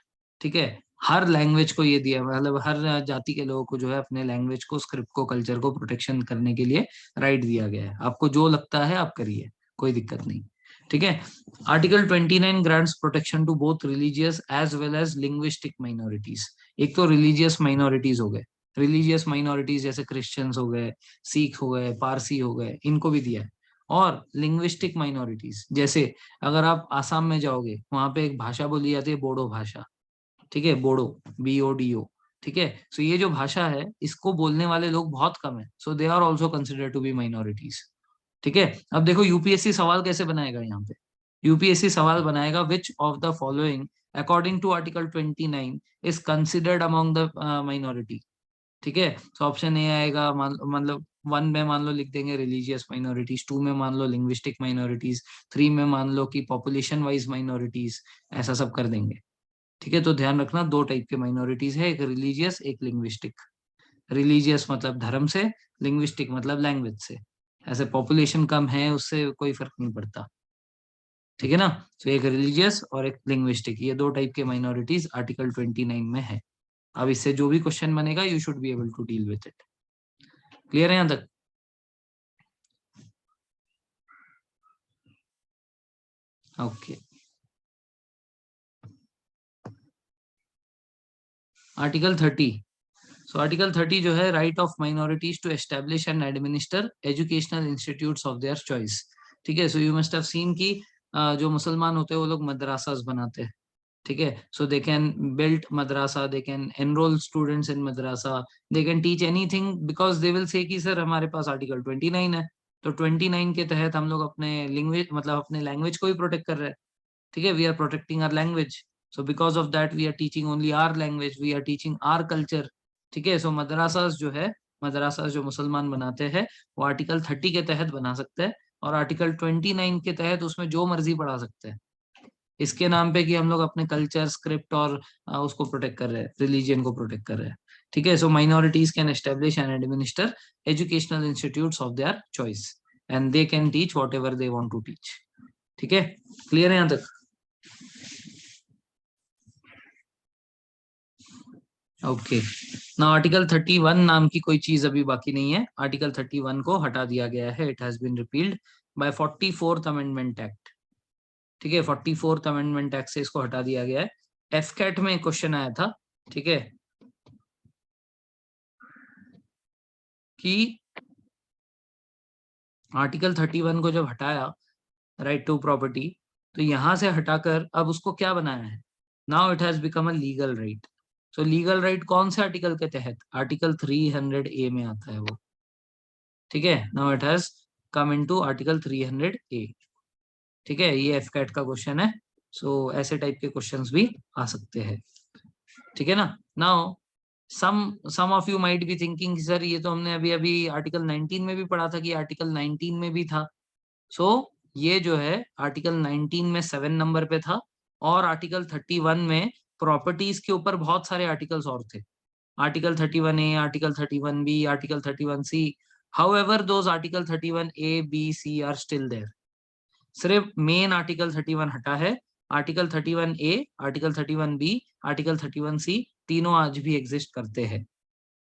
ठीक है, हर लैंग्वेज को ये दिया, मतलब हर जाति के लोगों को जो है अपने लैंग्वेज को, स्क्रिप्ट को, कल्चर को प्रोटेक्शन करने के लिए राइट दिया गया है। आपको जो लगता है आप करिए, कोई दिक्कत नहीं। ठीक है, article 29 grants protection to both religious as well as linguistic minorities. एक तो रिलीजियस माइनॉरिटीज हो गए, रिलीजियस माइनॉरिटीज जैसे क्रिश्चियंस हो गए, सिख हो गए, पारसी हो गए, इनको भी दिया है। और लिंग्विस्टिक माइनॉरिटीज जैसे अगर आप आसाम में जाओगे, वहां पे एक भाषा बोली जाती है बोडो भाषा। ठीक है, बोडो, BODO। ठीक है, सो ये जो भाषा है इसको बोलने वाले लोग बहुत कम है, so they are also consider to be minorities. ठीक है, अब देखो यूपीएससी सवाल कैसे बनाएगा यहाँ पे। यूपीएससी सवाल बनाएगा, which of the following according to article 29 is considered among the minority. ठीक है, तो ऑप्शन ए आएगा, मतलब 1 में मान लो लिख देंगे रिलीजियस माइनॉरिटीज, 2 में मान लो लिंग्विस्टिक माइनॉरिटीज, 3 में मान लो कि पॉपुलेशन वाइज माइनॉरिटीज, ऐसा सब कर देंगे। ठीक है, तो ध्यान रखना, दो टाइप के माइनॉरिटीज है, एक रिलीजियस, एक लिंग्विस्टिक। रिलीजियस मतलब धर्म से, लिंग्विस्टिक मतलब लैंग्वेज से। ऐसे पॉपुलेशन कम है उससे कोई फर्क नहीं पड़ता। ठीक है ना, तो एक रिलीजियस और एक लिंग्विस्टिक, ये दो टाइप के माइनॉरिटीज आर्टिकल 29 में है। अब इससे जो भी क्वेश्चन बनेगा you should be able to deal with it. Clear है यहाँ तक? Okay, article 30। सो आर्टिकल 30 जो है, right of minorities to establish and administer educational institutes of their choice. ठीक है, so you must have seen की जो मुसलमान होते हैं वो लोग मदरसास बनाते हैं। ठीक है, so they can build madrasa, they can enroll students in madrasa, they can teach anything, because they will say कि सर हमारे पास आर्टिकल 29 है। तो 29 के तहत हम लोग अपने लैंग्वेज मतलब अपने लैंग्वेज को ही प्रोटेक्ट कर रहे हैं। ठीक है, we are protecting our language, so because of that we are teaching only our language, we are teaching our culture. ठीक है, सो मदरसास जो है, मदरसास जो मुसलमान बनाते हैं वो आर्टिकल 30 के तहत बना सकते हैं, और आर्टिकल 29 के तहत उसमें जो मर्जी पढ़ा सकते हैं, इसके नाम पे कि हम लोग अपने कल्चर, स्क्रिप्ट और उसको प्रोटेक्ट कर रहे हैं, रिलीजियन को प्रोटेक्ट कर रहे हैं। ठीक है, so minorities can establish and administer educational institutes of their choice, and they can teach whatever they want to teach. ठीक है, क्लियर है यहाँ तक? ओके, ना आर्टिकल 31 नाम की कोई चीज अभी बाकी नहीं है। आर्टिकल 31 को हटा दिया गया है, it has been repealed by 44th amendment act. ठीक है, 44th अमेंडमेंट एक्ट से इसको हटा दिया गया है। एफकेट में क्वेश्चन आया था, ठीक है, कि आर्टिकल 31 को जब हटाया, राइट टू प्रॉपर्टी, तो यहां से हटाकर अब उसको क्या बनाया है, now it has become a legal right. So legal right कौन से आर्टिकल के तहत? आर्टिकल 300A में आता है वो। ठीक है, now it has come into article 300A। ठीक है, ये एफकेट का क्वेश्चन है, सो ऐसे टाइप के क्वेश्चंस भी आ सकते हैं। ठीक है ना, now some of you might be thinking sir ये तो हमने अभी अभी आर्टिकल 19 में भी पढ़ा था, कि आर्टिकल 19 में भी था। सो ये जो है आर्टिकल 19 में 7 नंबर पे था, और आर्टिकल 31 में प्रॉपर्टीज के ऊपर बहुत सारे आर्टिकल्स और थे। Article 31A, article 31B, article 31C। However those article 31A, B, C are still there. सिर्फ मेन आर्टिकल 31 हटा है। Article 31A, article 31B, article 31C तीनों आज भी एग्जिस्ट करते हैं।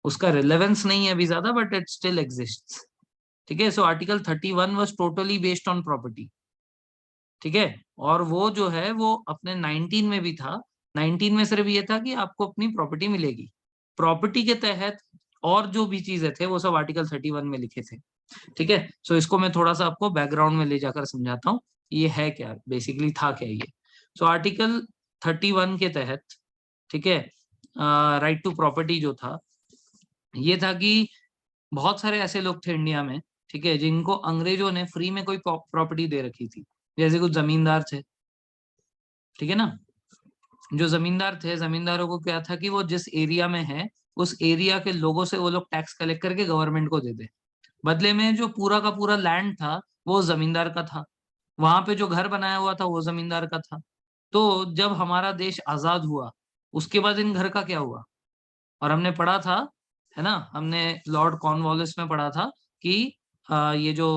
उसका रिलेवेंस नहीं है अभी ज्यादा, बट इट स्टिल एग्जिस्ट्स। ठीक है, so article 31 was totally based on property. ठीक है, और वो जो है वो अपने 19 में भी था। 19 में सिर्फ ये था कि आपको अपनी प्रॉपर्टी मिलेगी, प्रॉपर्टी के तहत और जो भी चीजें थे वो सब आर्टिकल 31 में लिखे थे। ठीक है, सो इसको मैं थोड़ा सा आपको बैकग्राउंड में ले जाकर समझाता हूँ, ये है क्या बेसिकली, था क्या ये। सो आर्टिकल 31 के तहत, ठीक है, राइट टू प्रॉपर्टी जो था, ये था कि बहुत सारे ऐसे लोग थे इंडिया में ठीक है, जिनको अंग्रेजों ने फ्री में कोई प्रॉपर्टी दे रखी थी, जैसे कुछ जमींदार थे, ठीक है ना। जो जमींदार थे, जमींदारों को क्या था कि वो जिस एरिया में है उस एरिया के लोगों से वो लोग टैक्स कलेक्ट करके गवर्नमेंट को दे दे, बदले में जो पूरा का पूरा लैंड था वो जमींदार का था, वहां पे जो घर बनाया हुआ था वो जमींदार का था। तो जब हमारा देश आजाद हुआ उसके बाद इन घर का क्या हुआ, और हमने पढ़ा था, है ना, हमने लॉर्ड कॉर्नवालिस में पढ़ा था कि ये जो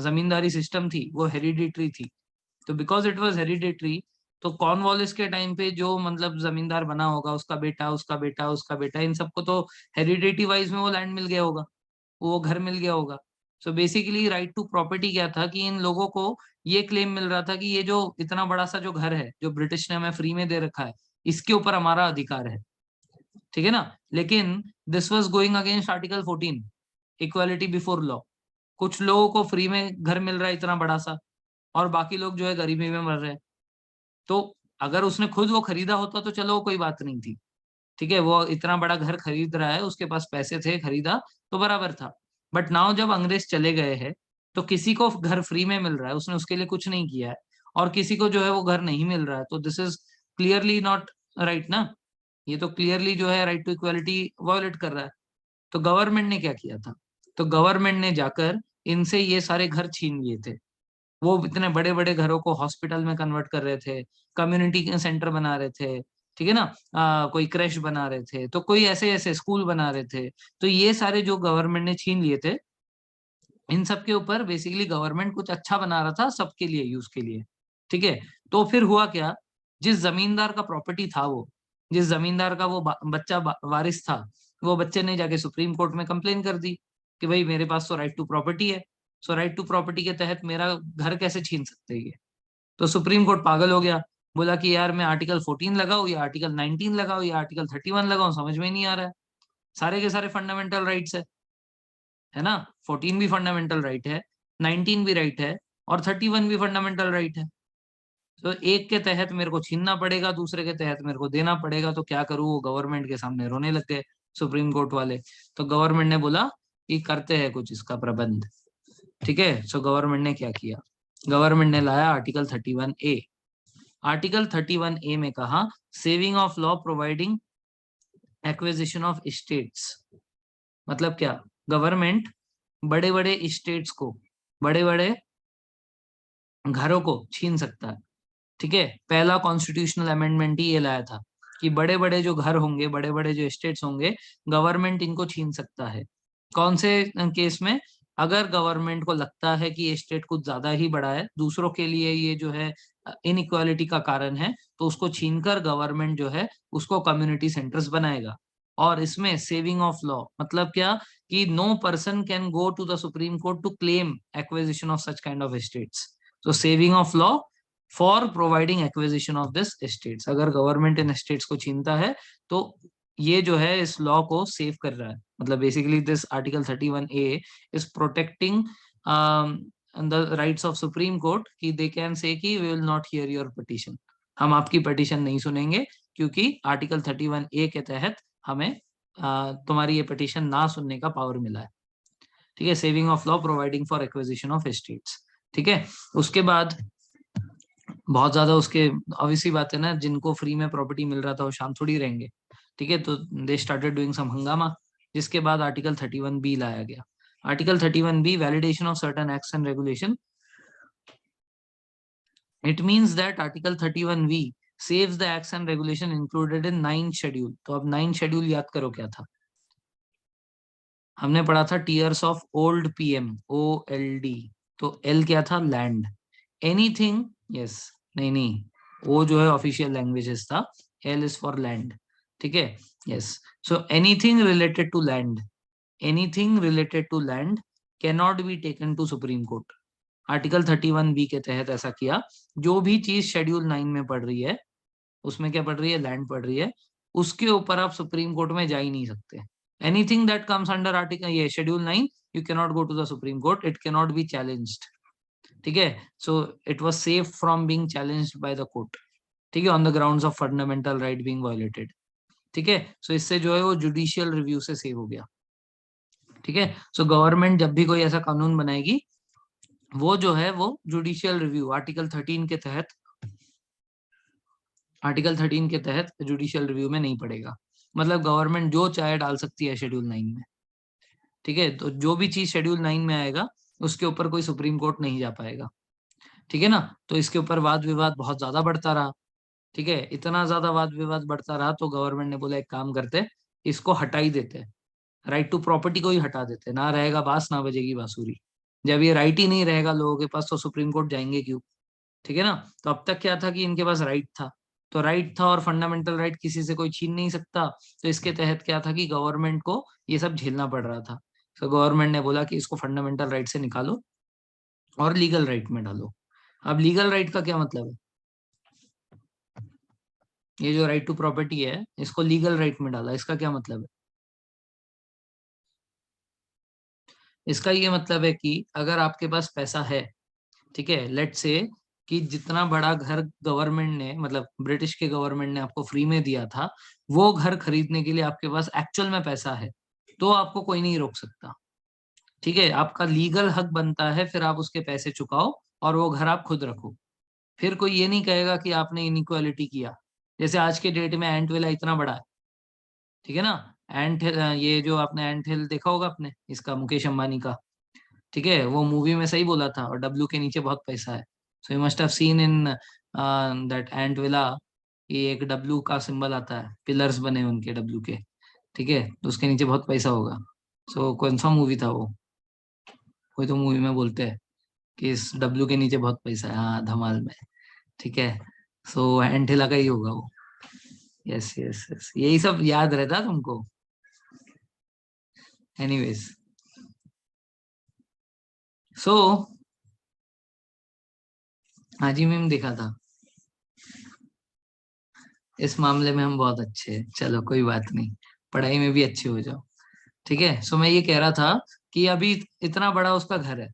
जमींदारी सिस्टम थी वो हेरिडिटरी थी। तो बिकॉज इट वाज हेरिडिटरी, तो कॉर्नवालिस के टाइम पे जो मतलब जमींदार बना होगा उसका बेटा, उसका बेटा, उसका बेटा, इन सबको तो हेरिडिटी वाइज में वो लैंड मिल गया होगा, वो घर मिल गया होगा। So basically right to property क्या था कि इन लोगों को ये क्लेम मिल रहा था कि ये जो इतना बड़ा सा जो घर है जो ब्रिटिश ने हमें फ्री में दे रखा है, इसके ऊपर हमारा अधिकार है, ठीक है ना। लेकिन this was going against article 14, equality before law. कुछ लोगों को फ्री में घर मिल रहा है इतना बड़ा सा, और बाकी लोग जो है गरीबी में मर रहे हैं। तो अगर उसने खुद वो खरीदा होता तो चलो कोई बात नहीं थी, ठीक है, वो इतना बड़ा घर खरीद रहा है, उसके पास पैसे थे, खरीदा तो बराबर था। बट नाउ जब अंग्रेज चले गए हैं तो किसी को घर फ्री में मिल रहा है, उसने उसके लिए कुछ नहीं किया है, और किसी को जो है वो घर नहीं मिल रहा है, तो this is clearly not right ना। ये तो क्लियरली जो है राइट टू इक्वालिटी वायोलेट कर रहा है। तो गवर्नमेंट ने क्या किया था, तो गवर्नमेंट ने जाकर इनसे ये सारे घर छीन लिए थे। वो इतने बड़े बड़े घरों को हॉस्पिटल में कन्वर्ट कर रहे थे, कम्युनिटी सेंटर बना रहे थे, ठीक है ना, कोई क्रैश बना रहे थे, तो कोई ऐसे ऐसे स्कूल बना रहे थे। तो ये सारे जो गवर्नमेंट ने छीन लिए थे, इन सब के ऊपर बेसिकली गवर्नमेंट कुछ अच्छा बना रहा था सबके लिए, यूज के लिए, ठीक है। तो फिर हुआ क्या, जिस जमींदार का प्रॉपर्टी था वो, जिस जमींदार का वो बच्चा वारिस था, वो बच्चे ने जाके सुप्रीम कोर्ट में कंप्लेन कर दी कि भाई मेरे पास तो राइट टू प्रॉपर्टी है, सो राइट टू प्रॉपर्टी के तहत मेरा घर कैसे छीन सकते हैं ये। तो सुप्रीम कोर्ट पागल हो गया, बोला कि यार मैं आर्टिकल 14 लगाऊं या आर्टिकल 19 लगाऊं या आर्टिकल 31 लगाऊं, समझ में नहीं आ रहा है। सारे के सारे फंडामेंटल राइट्स है ना। 14 भी फंडामेंटल राइट है, 19 भी राइट है, और 31 भी फंडामेंटल राइट है। तो एक के तहत मेरे को छीनना पड़ेगा, दूसरे के तहत मेरे को देना पड़ेगा, तो क्या करूँ, वो गवर्नमेंट के सामने रोने लग गए सुप्रीम कोर्ट वाले। तो गवर्नमेंट ने बोला कि करते हैं कुछ इसका प्रबंध, ठीक है। सो गवर्नमेंट ने क्या किया, गवर्नमेंट ने लाया आर्टिकल 31A। आर्टिकल 31A में कहा, saving of law providing acquisition of states. मतलब क्या, गवर्नमेंट बड़े बड़े स्टेट्स को, बड़े बड़े घरों को छीन सकता है, ठीक है। पहला कॉन्स्टिट्यूशनल अमेंडमेंट ही ये लाया था कि बड़े बड़े जो घर होंगे, बड़े बड़े जो स्टेट्स होंगे, गवर्नमेंट इनको छीन सकता है। कौन से केस में, अगर गवर्नमेंट को लगता है कि ये स्टेट कुछ ज्यादा ही बड़ा है, दूसरों के लिए ये जो है इनइक्वालिटी का कारण है, तो उसको छीनकर गवर्नमेंट जो है उसको कम्युनिटी सेंटर्स बनाएगा। और इसमें सेविंग ऑफ लॉ मतलब क्या, कि no person can go to the supreme court to claim acquisition of such kind of states. तो saving of law for providing acquisition of this states, अगर गवर्नमेंट इन states को छीनता है तो ये जो है इस लॉ को सेव कर रहा है। मतलब basically this article 31A is protecting the rights of supreme court, कि दे कैन से कि we will not hear your petition, हम आपकी पिटीशन नहीं सुनेंगे, क्योंकि आर्टिकल 31A के तहत हमें तुम्हारी ये पिटीशन ना सुनने का पावर मिला है, ठीक है। Saving of law providing for acquisition of states, ठीक है। उसके बाद बहुत ज्यादा उसके ऑब्वियसली बात है ना, जिनको फ्री में प्रॉपर्टी मिल रहा था वो शांत थोड़ी रहेंगे, ठीक है। तो दे स्टार्टेड डूइंग सम हंगामा, जिसके बाद आर्टिकल 31B लाया गया। Article 31B, validation of certain acts and regulation. It means that article 31B saves the acts and regulation included in 9 schedule. तो अब 9 शेड्यूल याद करो क्या था, हमने पढ़ा था tears of old PM, OLD। तो एल क्या था, लैंड, एनीथिंग, यस, नहीं नहीं, वो जो है ऑफिशियल लैंग्वेजेस था, एल इज फॉर लैंड, ठीक है, yes. So anything related to land, anything related to land can not be taken to supreme court. Article 31B के तहत ऐसा किया, जो भी चीज शेड्यूल 9 में पढ़ रही है, उसमें क्या पढ़ रही है, लैंड पढ़ रही है, उसके ऊपर आप सुप्रीम कोर्ट में जा ही नहीं सकते। Anything that comes under article ये schedule 9, you can not go to the supreme court, it can not be challenged, ठीक है। So it was safe from being challenged by the court, ठीक है, on the grounds of fundamental right being violated, ठीक है। सो इससे जो है वो जुडिशियल रिव्यू से सेव हो गया, ठीक है। सो गवर्नमेंट जब भी कोई ऐसा कानून बनाएगी, वो जो है वो जुडिशियल रिव्यू आर्टिकल 13 के तहत जुडिशियल रिव्यू में नहीं पड़ेगा। मतलब गवर्नमेंट जो चाहे डाल सकती है शेड्यूल 9 में। ठीक है, तो जो भी चीज शेड्यूल 9 में आएगा उसके ऊपर कोई सुप्रीम कोर्ट नहीं जा पाएगा। ठीक है ना। तो इसके ऊपर वाद विवाद बहुत ज्यादा बढ़ता रहा। ठीक है, इतना ज्यादा वाद विवाद बढ़ता रहा तो गवर्नमेंट ने बोला एक काम करते, इसको हटा ही देते, राइट टू प्रॉपर्टी को ही हटा देते, ना रहेगा बांस ना बजेगी बांसुरी। जब ये राइट ही नहीं रहेगा लोगों के पास तो सुप्रीम कोर्ट जाएंगे क्यों। ठीक है ना। तो अब तक क्या था कि इनके पास राइट था, तो राइट था और फंडामेंटल राइट किसी से कोई छीन नहीं सकता। तो इसके तहत क्या था कि गवर्नमेंट को ये सब झेलना पड़ रहा था। तो गवर्नमेंट ने बोला कि इसको फंडामेंटल राइट से निकालो और लीगल राइट में डालो। अब लीगल राइट का क्या मतलब है, ये जो राइट टू प्रॉपर्टी है इसको लीगल राइट में डाला, इसका क्या मतलब है। इसका ये मतलब है कि अगर आपके पास पैसा है, ठीक है, लेट से कि जितना बड़ा घर गवर्नमेंट ने मतलब ब्रिटिश के गवर्नमेंट ने आपको फ्री में दिया था, वो घर खरीदने के लिए आपके पास एक्चुअल में पैसा है, तो आपको कोई नहीं रोक सकता। ठीक है, आपका लीगल हक बनता है, फिर आप उसके पैसे चुकाओ और वो घर आप खुद रखो। फिर कोई ये नहीं कहेगा कि आपने इनइक्वालिटी किया। जैसे आज के डेट में एंट विला इतना बड़ा है, ठीक है ना। ये जो आपने एंट हिल देखा होगा आपने, इसका मुकेश अंबानी का, ठीक है, वो मूवी में सही बोला था, और डब्लू के नीचे बहुत पैसा है। So you must have seen in that ant villa, ये एक डब्लू का सिंबल आता है, पिलर्स बने हैं उनके डब्लू के। ठीक है, तो उसके नीचे बहुत पैसा होगा। सो कौन सा मूवी था वो, कोई तो मूवी में बोलते हैं कि इस डब्लू के नीचे बहुत पैसा है, हाँ धमाल में। ठीक है, सो एंट हिला का ही होगा वो। यस यस यस, यही सब याद रहता तुमको। एनीवेज, सो हाजी मैम देखा था, इस मामले में हम बहुत अच्छे हैं, चलो कोई बात नहीं, पढ़ाई में भी अच्छे हो जाओ। ठीक है, सो मैं ये कह रहा था कि अभी इतना बड़ा उसका घर है,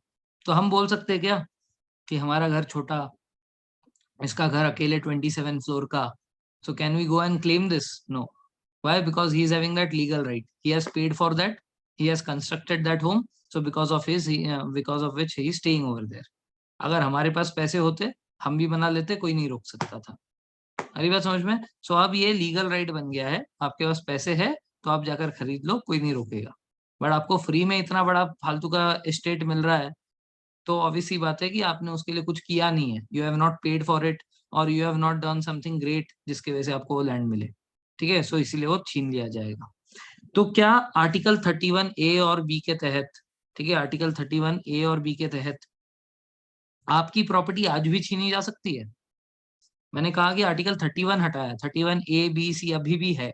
तो हम बोल सकते हैं क्या कि हमारा घर छोटा, इसका घर अकेले 27 फ्लोर का, so can we go and claim this? No. Why? Because he is having that legal right. He has paid for that. He has constructed that home. So because of which he is staying over there. अगर हमारे पास पैसे होते हम भी बना लेते, कोई नहीं रोक सकता था। अभी बात समझ में। सो अब ये लीगल राइट बन गया है, आपके पास पैसे है तो आप जाकर खरीद लो, कोई नहीं रोकेगा। बट आपको फ्री में इतना बड़ा फालतू का एस्टेट मिल रहा है, तो ऑब्वियस सी बात है कि आपने उसके लिए कुछ किया नहीं है, you have not paid for it, और you have not done something great जिसकी वजह से आपको वो लैंड मिले। ठीक है, सो इसीलिए वो छीन लिया जाएगा। तो क्या आर्टिकल 31 ए और बी के तहत, ठीक है, आर्टिकल 31 ए और बी के तहत आपकी प्रॉपर्टी आज भी छीनी जा सकती है? मैंने कहा कि आर्टिकल 31 हटाया, 31 A B C अभी भी है।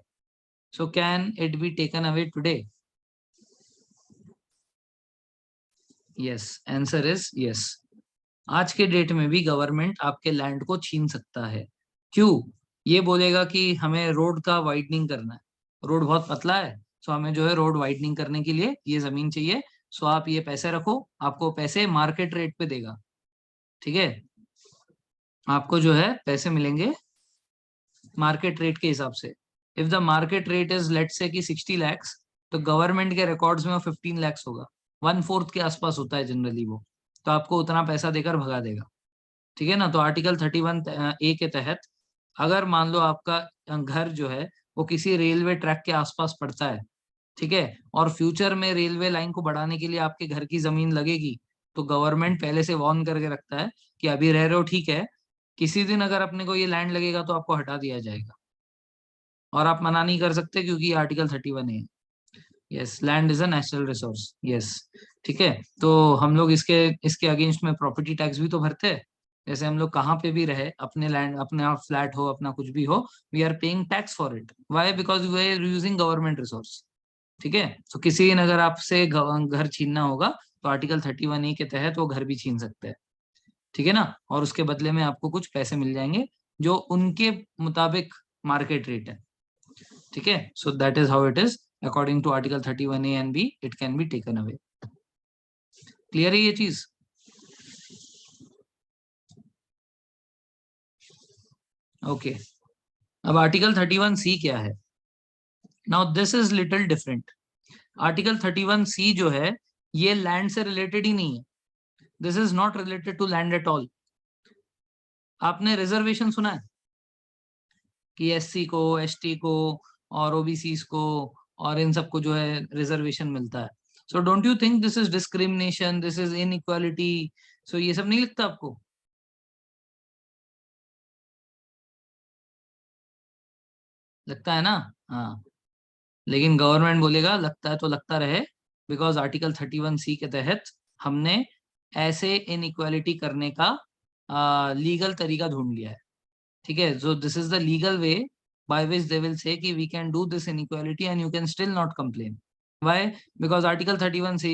So can it be taken away today? Yes, answer is yes. आज के डेट में भी गवर्नमेंट आपके लैंड को छीन सकता है। क्यों? ये बोलेगा कि हमें रोड का वाइडनिंग करना है, रोड बहुत पतला है, सो हमें जो है रोड वाइडनिंग करने के लिए ये जमीन चाहिए। सो आप ये पैसे रखो, आपको पैसे मार्केट रेट पे देगा। ठीक है, आपको जो है पैसे मिलेंगे मार्केट रेट के हिसाब से। If the market rate is let say कि 60 lakhs, तो गवर्नमेंट के रिकॉर्ड्स में वो 15 lakhs होगा, 1/4 के आसपास होता है जनरली वो। तो आपको उतना पैसा देकर भगा देगा। ठीक है ना। तो आर्टिकल 31 ए के तहत अगर मान लो आपका घर जो है वो किसी रेलवे ट्रैक के आसपास पड़ता है, ठीक है, और फ्यूचर में रेलवे लाइन को बढ़ाने के लिए आपके घर की जमीन लगेगी, तो गवर्नमेंट पहले से वार्न करके रखता है कि अभी रह रहे हो ठीक है, किसी दिन अगर अपने को ये लैंड लगेगा तो आपको हटा दिया जाएगा, और आप मना नहीं कर सकते क्योंकि आर्टिकल 31 है। Yes, land is a national resource. Yes, ठीक है। तो हम लोग इसके इसके अगेंस्ट में प्रॉपर्टी टैक्स भी तो भरते हैं। जैसे हम लोग कहाँ पे भी रहे, अपने लैंड, अपने आप फ्लैट हो, अपना कुछ भी हो, we are paying tax for it. Why? Because we are using government resource. ठीक है, तो किसी दिन अगर आपसे घर छीनना होगा तो आर्टिकल 31 ए के तहत वो घर भी छीन सकते हैं। ठीक है ना, और उसके बदले में आपको कुछ पैसे मिल जाएंगे जो उनके मुताबिक मार्केट रेट है। ठीक है, so that is how it is according to article 31 A and B, it can be taken away. Clear है ये चीज? ओके, अब आर्टिकल 31C क्या है? Now this is little different. Article 31C जो है ये लैंड से रिलेटेड ही नहीं है, this is not related to land at all. आपने रिजर्वेशन सुना है कि एससी को, एसटी को और ओबीसी को और इन सबको जो है रिजर्वेशन मिलता है। So don't you think this is discrimination, this is inequality? So ये सब नहीं लगता आपको? लगता है ना? हाँ, लेकिन गवर्नमेंट बोलेगा लगता है तो लगता रहे, बिकॉज आर्टिकल 31C के तहत हमने ऐसे इनइक्वालिटी करने का लीगल तरीका ढूंढ लिया है। ठीक है, so this is the legal way by which they will say कि we can do this inequality and you can still not complain. Why? Because article 31C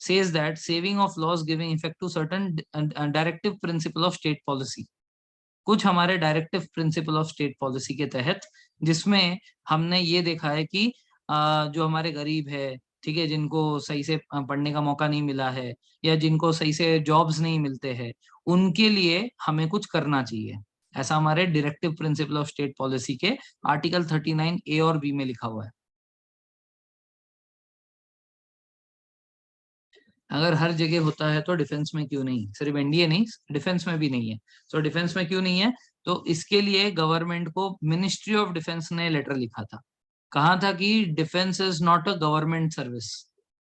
says that saving of laws giving effect to certain directive principle of state policy, कुछ हमारे directive principle of state policy के तहत, जिसमें हमने ये देखा है कि जो हमारे गरीब है, ठीक है, जिनको सही से पढ़ने का मौका नहीं मिला है या जिनको सही से जॉब्स नहीं मिलते हैं, उनके लिए हमें कुछ करना चाहिए। ऐसा हमारे directive principle of state policy के आर्टिकल 39A और बी में लिखा हुआ है। अगर हर जगह होता है तो डिफेंस में क्यों नहीं? सिर्फ एनडीए नहीं, डिफेंस में भी नहीं है। सो डिफेंस में क्यों नहीं है? तो इसके लिए गवर्नमेंट को मिनिस्ट्री ऑफ डिफेंस ने लेटर लिखा था। कहा था कि defence is not a government service,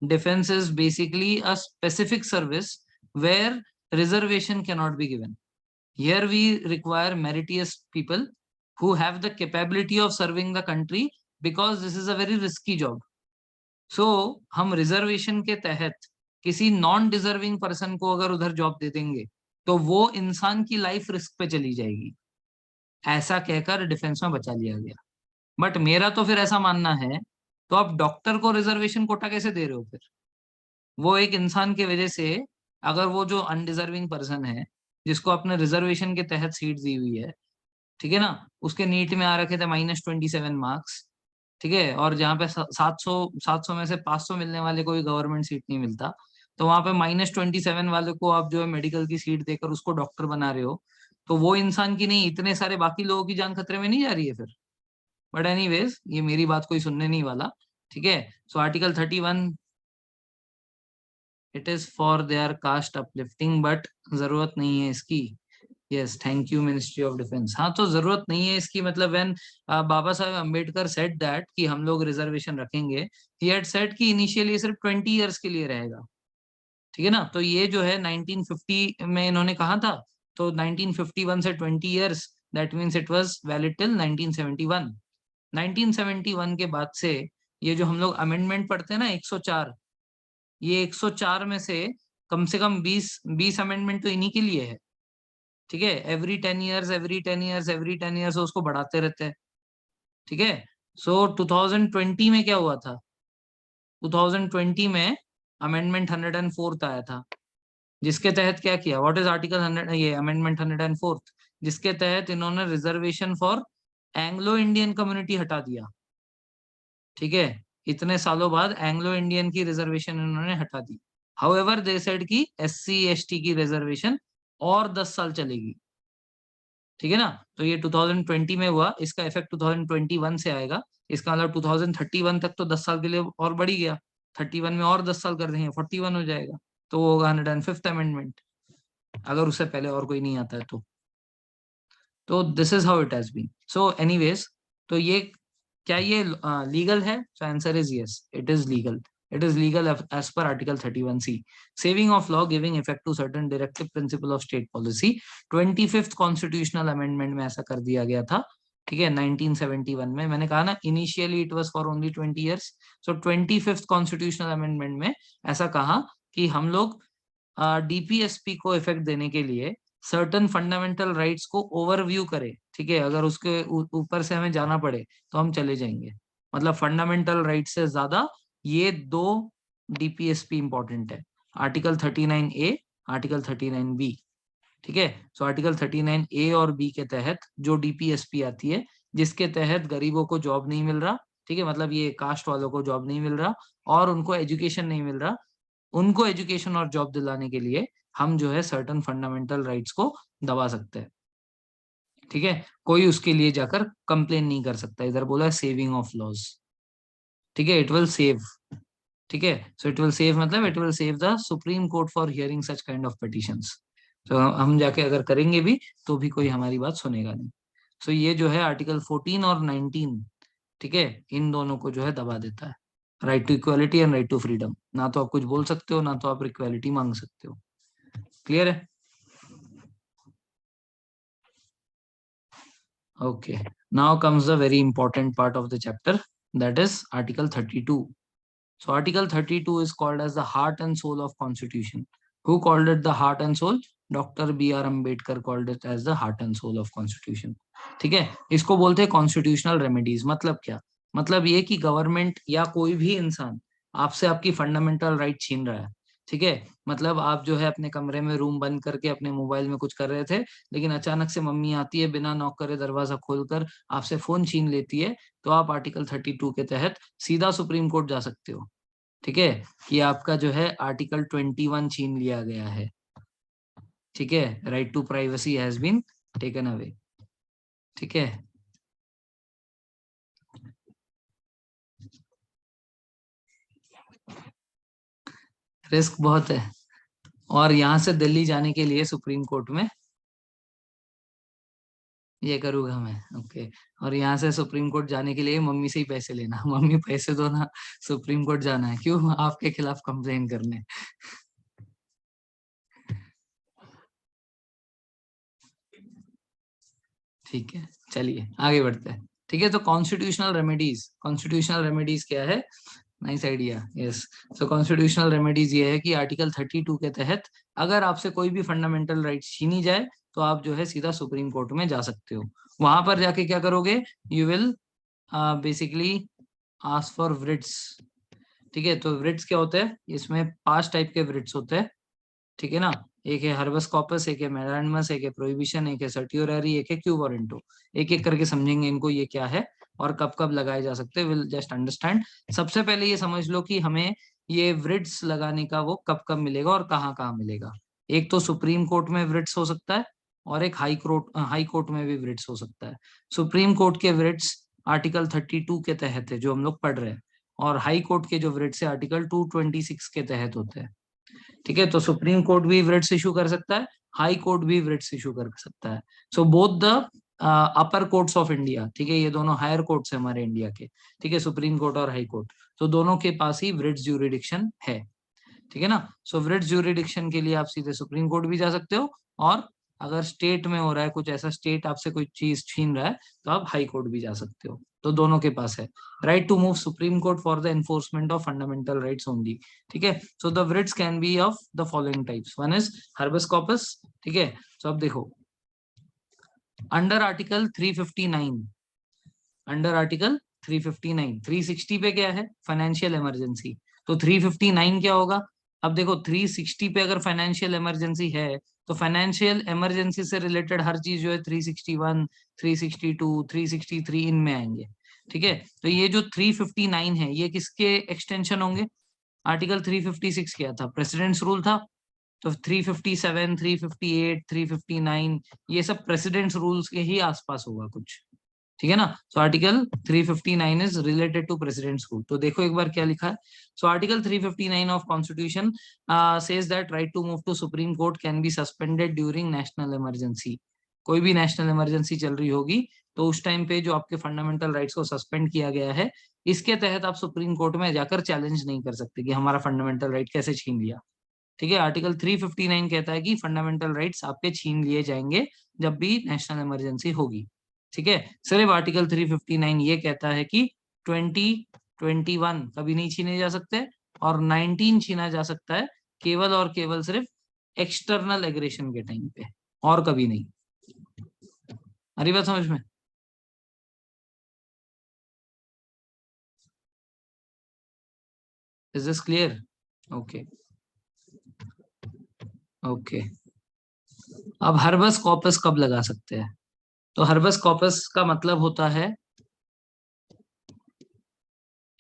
defence is basically a specific service where reservation can not be given. Here we require meritorious people who have the capability of serving the country because this is a very risky job. सो हम reservation के तहत किसी non deserving person को अगर उधर job दे देंगे तो वो इंसान की लाइफ रिस्क पे चली जाएगी, ऐसा कहकर डिफेंस में बचा लिया गया। बट मेरा तो फिर ऐसा मानना है, तो आप डॉक्टर को रिजर्वेशन कोटा कैसे दे रहे हो फिर? वो एक इंसान की वजह से, अगर वो जो अनडिजर्विंग पर्सन है जिसको आपने रिजर्वेशन के तहत सीट दी हुई है, ठीक है ना, उसके नीट में आ रखे थे -27 मार्क्स, ठीक है, और जहाँ पे 700 में से 500 मिलने वाले को भी गवर्नमेंट सीट नहीं मिलता, तो वहां पे -27 वाले को आप जो है मेडिकल की सीट देकर उसको डॉक्टर बना रहे हो, तो वो इंसान की नहीं, इतने सारे बाकी लोगों की जान खतरे में नहीं जा रही है फिर? बट एनीवेज, ये मेरी बात कोई सुनने नहीं वाला। ठीक है, so article 31, it is for their caste uplifting, but जरूरत नहीं है इसकी। Yes, thank you ministry of defence. हाँ, तो जरूरत नहीं है इसकी, मतलब when Baba Saheb Ambedkar said that कि हम लोग रिजर्वेशन रखेंगे, ही हैड सेड कि इनिशियली सिर्फ 20 इयर्स के लिए रहेगा। ठीक है ना, तो ये जो है 1950 में इन्होंने कहा था, तो 1951 से 20 years, that means it was valid till 1971। 1971 के बाद से ये जो हम लोग अमेंडमेंट पढ़ते हैं ना 104, ये 104 में से कम 20 अमेंडमेंट तो इन्हीं के लिए है। ठीक है, एवरी 10 इयर्स, एवरी 10 इयर्स उसको बढ़ाते रहते हैं। ठीक है, सो 2020 में क्या हुआ था? 2020 में अमेंडमेंट 104 आया था, जिसके तहत क्या किया? व्हाट इज आर्टिकल 100, ये अमेंडमेंट 104, जिसके तहत इन्होंने reservation for Anglo Indian community हटा दिया। ठीक है, इतने सालों बाद एंग्लो इंडियन की रिजर्वेशन इन्होंने हटा दी। हाउएवर दे सेड कि एससी एसटी की रिजर्वेशन और 10 साल चलेगी। ठीक है ना, तो ये 2020 में हुआ, इसका इफेक्ट 2021 से आएगा। इसका मतलब 2031 तक तो 10 साल के लिए और बढ़ ही गया, 31 में और 10 साल कर देंगे, 41 हो जाएगा, तो वो होगा 105th अमेंडमेंट, अगर उससे पहले और कोई नहीं आता है तो this is how it has been. So anyways, तो ये क्या ये लीगल है? So answer is yes, it is legal. It is legal as per Article 31C. Saving of law giving effect to certain directive principle of state policy. 25th constitutional amendment में ऐसा कर दिया गया था। ठीक है, 1971 में। मैंने कहा ना initially it was for only 20 years. So 25th constitutional amendment में ऐसा कहा कि हम लोग डीपीएसपी को इफेक्ट देने के लिए सर्टन फंडामेंटल राइट्स को ओवरव्यू करे। ठीक है, अगर उसके ऊपर से हमें जाना पड़े तो हम चले जाएंगे। मतलब फंडामेंटल राइट से ज्यादा ये दो डीपीएसपी इंपॉर्टेंट है, आर्टिकल 39A, आर्टिकल 39B। ठीक है, सो आर्टिकल 39A और बी के तहत जो डीपीएसपी आती है, जिसके तहत गरीबों को जॉब नहीं मिल रहा, ठीक है, मतलब ये कास्ट वालों को जॉब नहीं मिल रहा और उनको एजुकेशन नहीं मिल रहा, उनको एजुकेशन और जॉब दिलाने के लिए हम जो है सर्टन फंडामेंटल राइट्स को दबा सकते हैं। ठीक है, कोई उसके लिए जाकर कंप्लेन नहीं कर सकता। इधर बोला सेविंग ऑफ लॉज। ठीक है, इट विल सेव। ठीक है। सो इट विल सेव, मतलब it will save the supreme court for hearing such kind of petitions. तो हम जाके अगर करेंगे भी तो भी कोई हमारी बात सुनेगा नहीं। सो ये जो है आर्टिकल 14 और 19, ठीक है, इन दोनों को जो है दबा देता है। Right to equality and right to freedom, ना तो आप कुछ बोल सकते हो, ना तो आप इक्वालिटी मांग सकते हो। क्लियर है? Okay. Now comes the very important part of the chapter, that is Article 32. So Article 32 is called as the heart and soul of Constitution. Who called it the heart and soul? Doctor B R Ambedkar called it as the heart and soul of Constitution. ठीक है, इसको बोलते हैं constitutional remedies. मतलब क्या? मतलब ये कि गवर्नमेंट या कोई भी इंसान आपसे आपकी फंडामेंटल राइट छीन रहा है। ठीक है, मतलब आप जो है अपने कमरे में रूम बंद करके अपने मोबाइल में कुछ कर रहे थे, लेकिन अचानक से मम्मी आती है, बिना नॉक करे दरवाजा खोलकर आपसे फोन छीन लेती है, तो आप आर्टिकल 32 के तहत सीधा सुप्रीम कोर्ट जा सकते हो। ठीक है, कि आपका जो है आर्टिकल 21 छीन लिया गया है। ठीक है, right to privacy has been taken away. ठीक है, रिस्क बहुत है। और यहाँ से दिल्ली जाने के लिए सुप्रीम कोर्ट में ये करूंगा मैं। ओके। और यहाँ से सुप्रीम कोर्ट जाने के लिए मम्मी से ही पैसे लेना, मम्मी पैसे दो ना, सुप्रीम कोर्ट जाना है, क्यों? आपके खिलाफ कंप्लेन करने। ठीक है, चलिए आगे बढ़ते हैं। ठीक है, तो कॉन्स्टिट्यूशनल रेमेडीज क्या है? Nice idea, yes. So constitutional remedies ये है कि आर्टिकल 32 के तहत अगर आपसे कोई भी फंडामेंटल राइट्स छीनी जाए, तो आप जो है सीधा सुप्रीम कोर्ट में जा सकते हो। वहां पर जाके क्या करोगे? You will basically ask for writs। ठीक है, तो writs क्या होते हैं? इसमें 5 टाइप के writs होते हैं। ठीक है ना? एक है हर्बस कॉपस, एक है मैरानमस, एक है प्रोहिबिशन, एक है सर्टियोररी, एक है क्यू वारंटो। एक एक करके समझेंगे इनको, ये क्या है और कब कब लगाए जा सकते हैं, विल जस्ट अंडरस्टैंड। सबसे पहले ये समझ लो कि हमें ये व्रिट्स लगाने का वो कब कब मिलेगा और कहाँ कहाँ मिलेगा। एक तो सुप्रीम कोर्ट में व्रिट्स हो सकता है, और एक हाई कोर्ट में भी व्रिट्स हो सकता है। सुप्रीम कोर्ट के व्रिट्स आर्टिकल 32 के तहत है जो हम लोग पढ़ रहे हैं, और हाई कोर्ट के जो व्रिट्स है आर्टिकल 226 के तहत होते हैं। ठीक है, तो सुप्रीम कोर्ट भी writs इशू कर सकता है, हाई कोर्ट भी writs इशू कर सकता है। So both the upper courts of India, ठीक है, ये दोनों हायर कोर्ट्स है हमारे इंडिया के। ठीक है, सुप्रीम कोर्ट और हाई कोर्ट, तो दोनों के पास ही writs ज्यूरिडिक्शन है। ठीक है ना? सो writs ज्यूरिडिक्शन के लिए आप सीधे सुप्रीम कोर्ट भी जा सकते हो, और अगर स्टेट में हो रहा है कुछ ऐसा, स्टेट आपसे कोई चीज छीन रहा है, तो आप हाई कोर्ट भी जा सकते हो। तो दोनों के पास है right to move supreme court for the enforcement of fundamental rights only. ठीक है, so the writs can be of the following types. One is habeas corpus. ठीक है, तो अब देखो, अंडर आर्टिकल 359, अंडर आर्टिकल 359, 360 पे क्या है? Financial emergency. तो 359 क्या होगा? अब देखो, 360 पे अगर फाइनेंशियल इमरजेंसी है, तो फाइनेंशियल इमरजेंसी से रिलेटेड हर चीज जो है 361, 362, 363 इनमें आएंगे। ठीक है, तो ये जो 359 है, ये किसके एक्सटेंशन होंगे? आर्टिकल 356 क्या था? प्रेसिडेंट्स रूल था। तो 357, 358, 359, ये सब प्रेसिडेंट्स रूल्स के ही आसपास होगा कुछ। ठीक है ना? So article 359 is related to president's rule. तो देखो एक बार क्या लिखा है। So article 359 of constitution says that right to move to supreme court can be suspended during national emergency. कोई भी नेशनल इमरजेंसी चल रही होगी, तो उस टाइम पे जो आपके फंडामेंटल राइट्स को सस्पेंड किया गया है, इसके तहत आप सुप्रीम कोर्ट में जाकर चैलेंज नहीं कर सकते कि हमारा फंडामेंटल राइट कैसे छीन लिया। ठीक है, आर्टिकल 359 कहता है कि फंडामेंटल राइट्स आपके छीन लिए जाएंगे जब भी नेशनल इमरजेंसी होगी। ठीक है, सिर्फ आर्टिकल 359 ये कहता है कि 2021 कभी नहीं छीने जा सकते, और 19 छीना जा सकता है केवल और केवल सिर्फ एक्सटर्नल एग्रेशन के टाइम पे, और कभी नहीं। अरे बात समझ में? Is this clear? Okay, okay. अब हर्बस कॉपस कब लगा सकते हैं? तो हर्बस कॉपस का मतलब होता है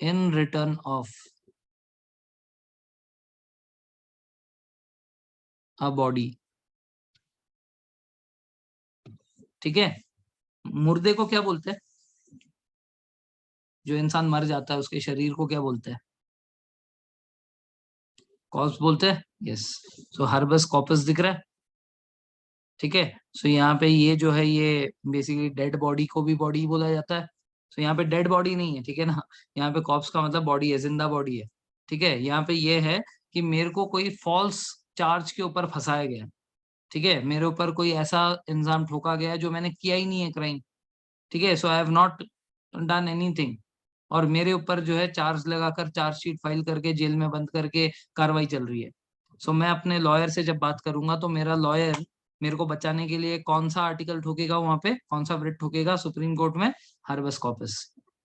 इन रिटर्न ऑफ अ बॉडी। ठीक है, मुर्दे को क्या बोलते हैं? जो इंसान मर जाता है उसके शरीर को क्या बोलते हैं? कॉर्प्स बोलते हैं, यस। सो हर्बस कॉर्पस दिख रहा है, ठीक है। सो यहाँ पे ये जो है ये बेसिकली डेड बॉडी को भी बॉडी बोला जाता है। सो यहाँ पे डेड बॉडी नहीं है, ठीक है ना, यहाँ पे कॉर्प्स का मतलब बॉडी है, जिंदा बॉडी है, ठीक है। यहाँ पे ये है कि मेरे को कोई फॉल्स चार्ज के ऊपर फंसाया गया है, ठीक है, मेरे ऊपर कोई ऐसा इल्जाम ठोका गया है जो मैंने किया ही नहीं है क्राइम, ठीक है। So I have not done anything, और मेरे ऊपर जो है चार्ज लगाकर चार्जशीट फाइल करके जेल में बंद करके कार्रवाई चल रही है। सो मैं अपने लॉयर से जब बात करूंगा तो मेरा लॉयर मेरे को बचाने के लिए कौन सा आर्टिकल ठोकेगा, वहां पे कौन सा वृत ठोकेगा सुप्रीम कोर्ट में, habeas corpus.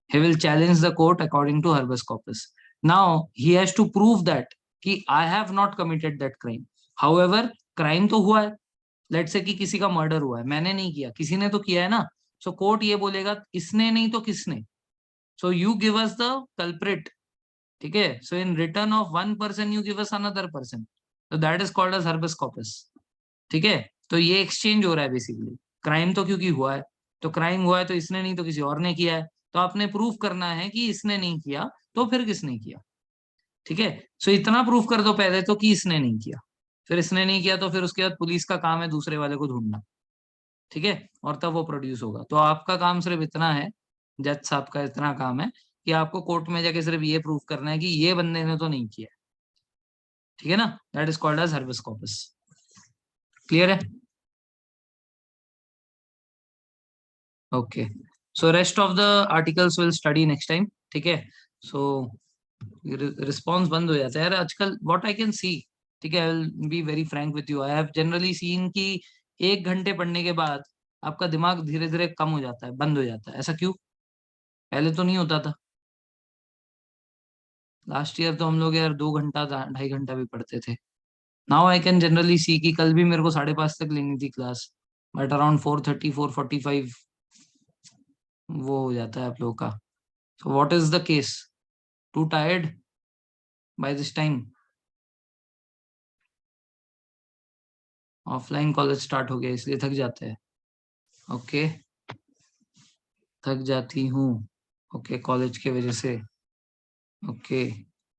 He will challenge the court according to habeas corpus. Now he has to prove that कि I have not committed that crime. However crime तो हुआ है, लेट से कि किसी का मर्डर हुआ है, मैंने नहीं किया, किसी ने तो किया है ना। सो कोर्ट ये बोलेगा इसने नहीं तो किसने। So you give us the culprit, ठीक है। So in return of one person you give us another person, तो that is called as habeas corpus, ठीक है। तो ये एक्सचेंज हो रहा है बेसिकली। क्राइम तो क्योंकि हुआ है, तो क्राइम हुआ है तो इसने नहीं तो किसी और ने किया है, तो आपने प्रूफ करना है कि इसने नहीं किया, तो फिर किसने किया, ठीक है। सो इतना प्रूफ कर दो पहले तो कि इसने नहीं किया, फिर इसने नहीं किया तो फिर उसके बाद पुलिस का काम है दूसरे वाले को ढूंढना, ठीक है, और तब वो प्रोड्यूस होगा। तो आपका काम सिर्फ इतना है, जज साहब का इतना काम है कि आपको कोर्ट में जाके सिर्फ ये प्रूफ करना है कि ये बंदे ने तो नहीं किया, ठीक है ना। That is called as habeas corpus. Clear है? Okay. So rest of the articles will study next time, ठीक है। सो रिस्पॉन्स बंद हो जाता है यार आजकल, व्हाट आई कैन सी, ठीक है। I will be very Frank with you, I have generally seen कि 1 घंटे पढ़ने के बाद आपका दिमाग धीरे धीरे कम हो जाता है, बंद हो जाता है। ऐसा क्यों? पहले तो नहीं होता था। लास्ट ईयर तो हम लोग यार 2 घंटा 2.5 घंटा भी पढ़ते थे। Now I can generally C कि कल भी मेरे को 5:30 तक लेनी थी क्लास, बट अराउंड 4:30 4:45 वो हो जाता है आप लोगों का। So what is the case? Too tired by this time? Offline college start हो गया इसलिए थक जाते हैं? ओके, थक जाती हूँ, ओके, कॉलेज के वजह से, ओके।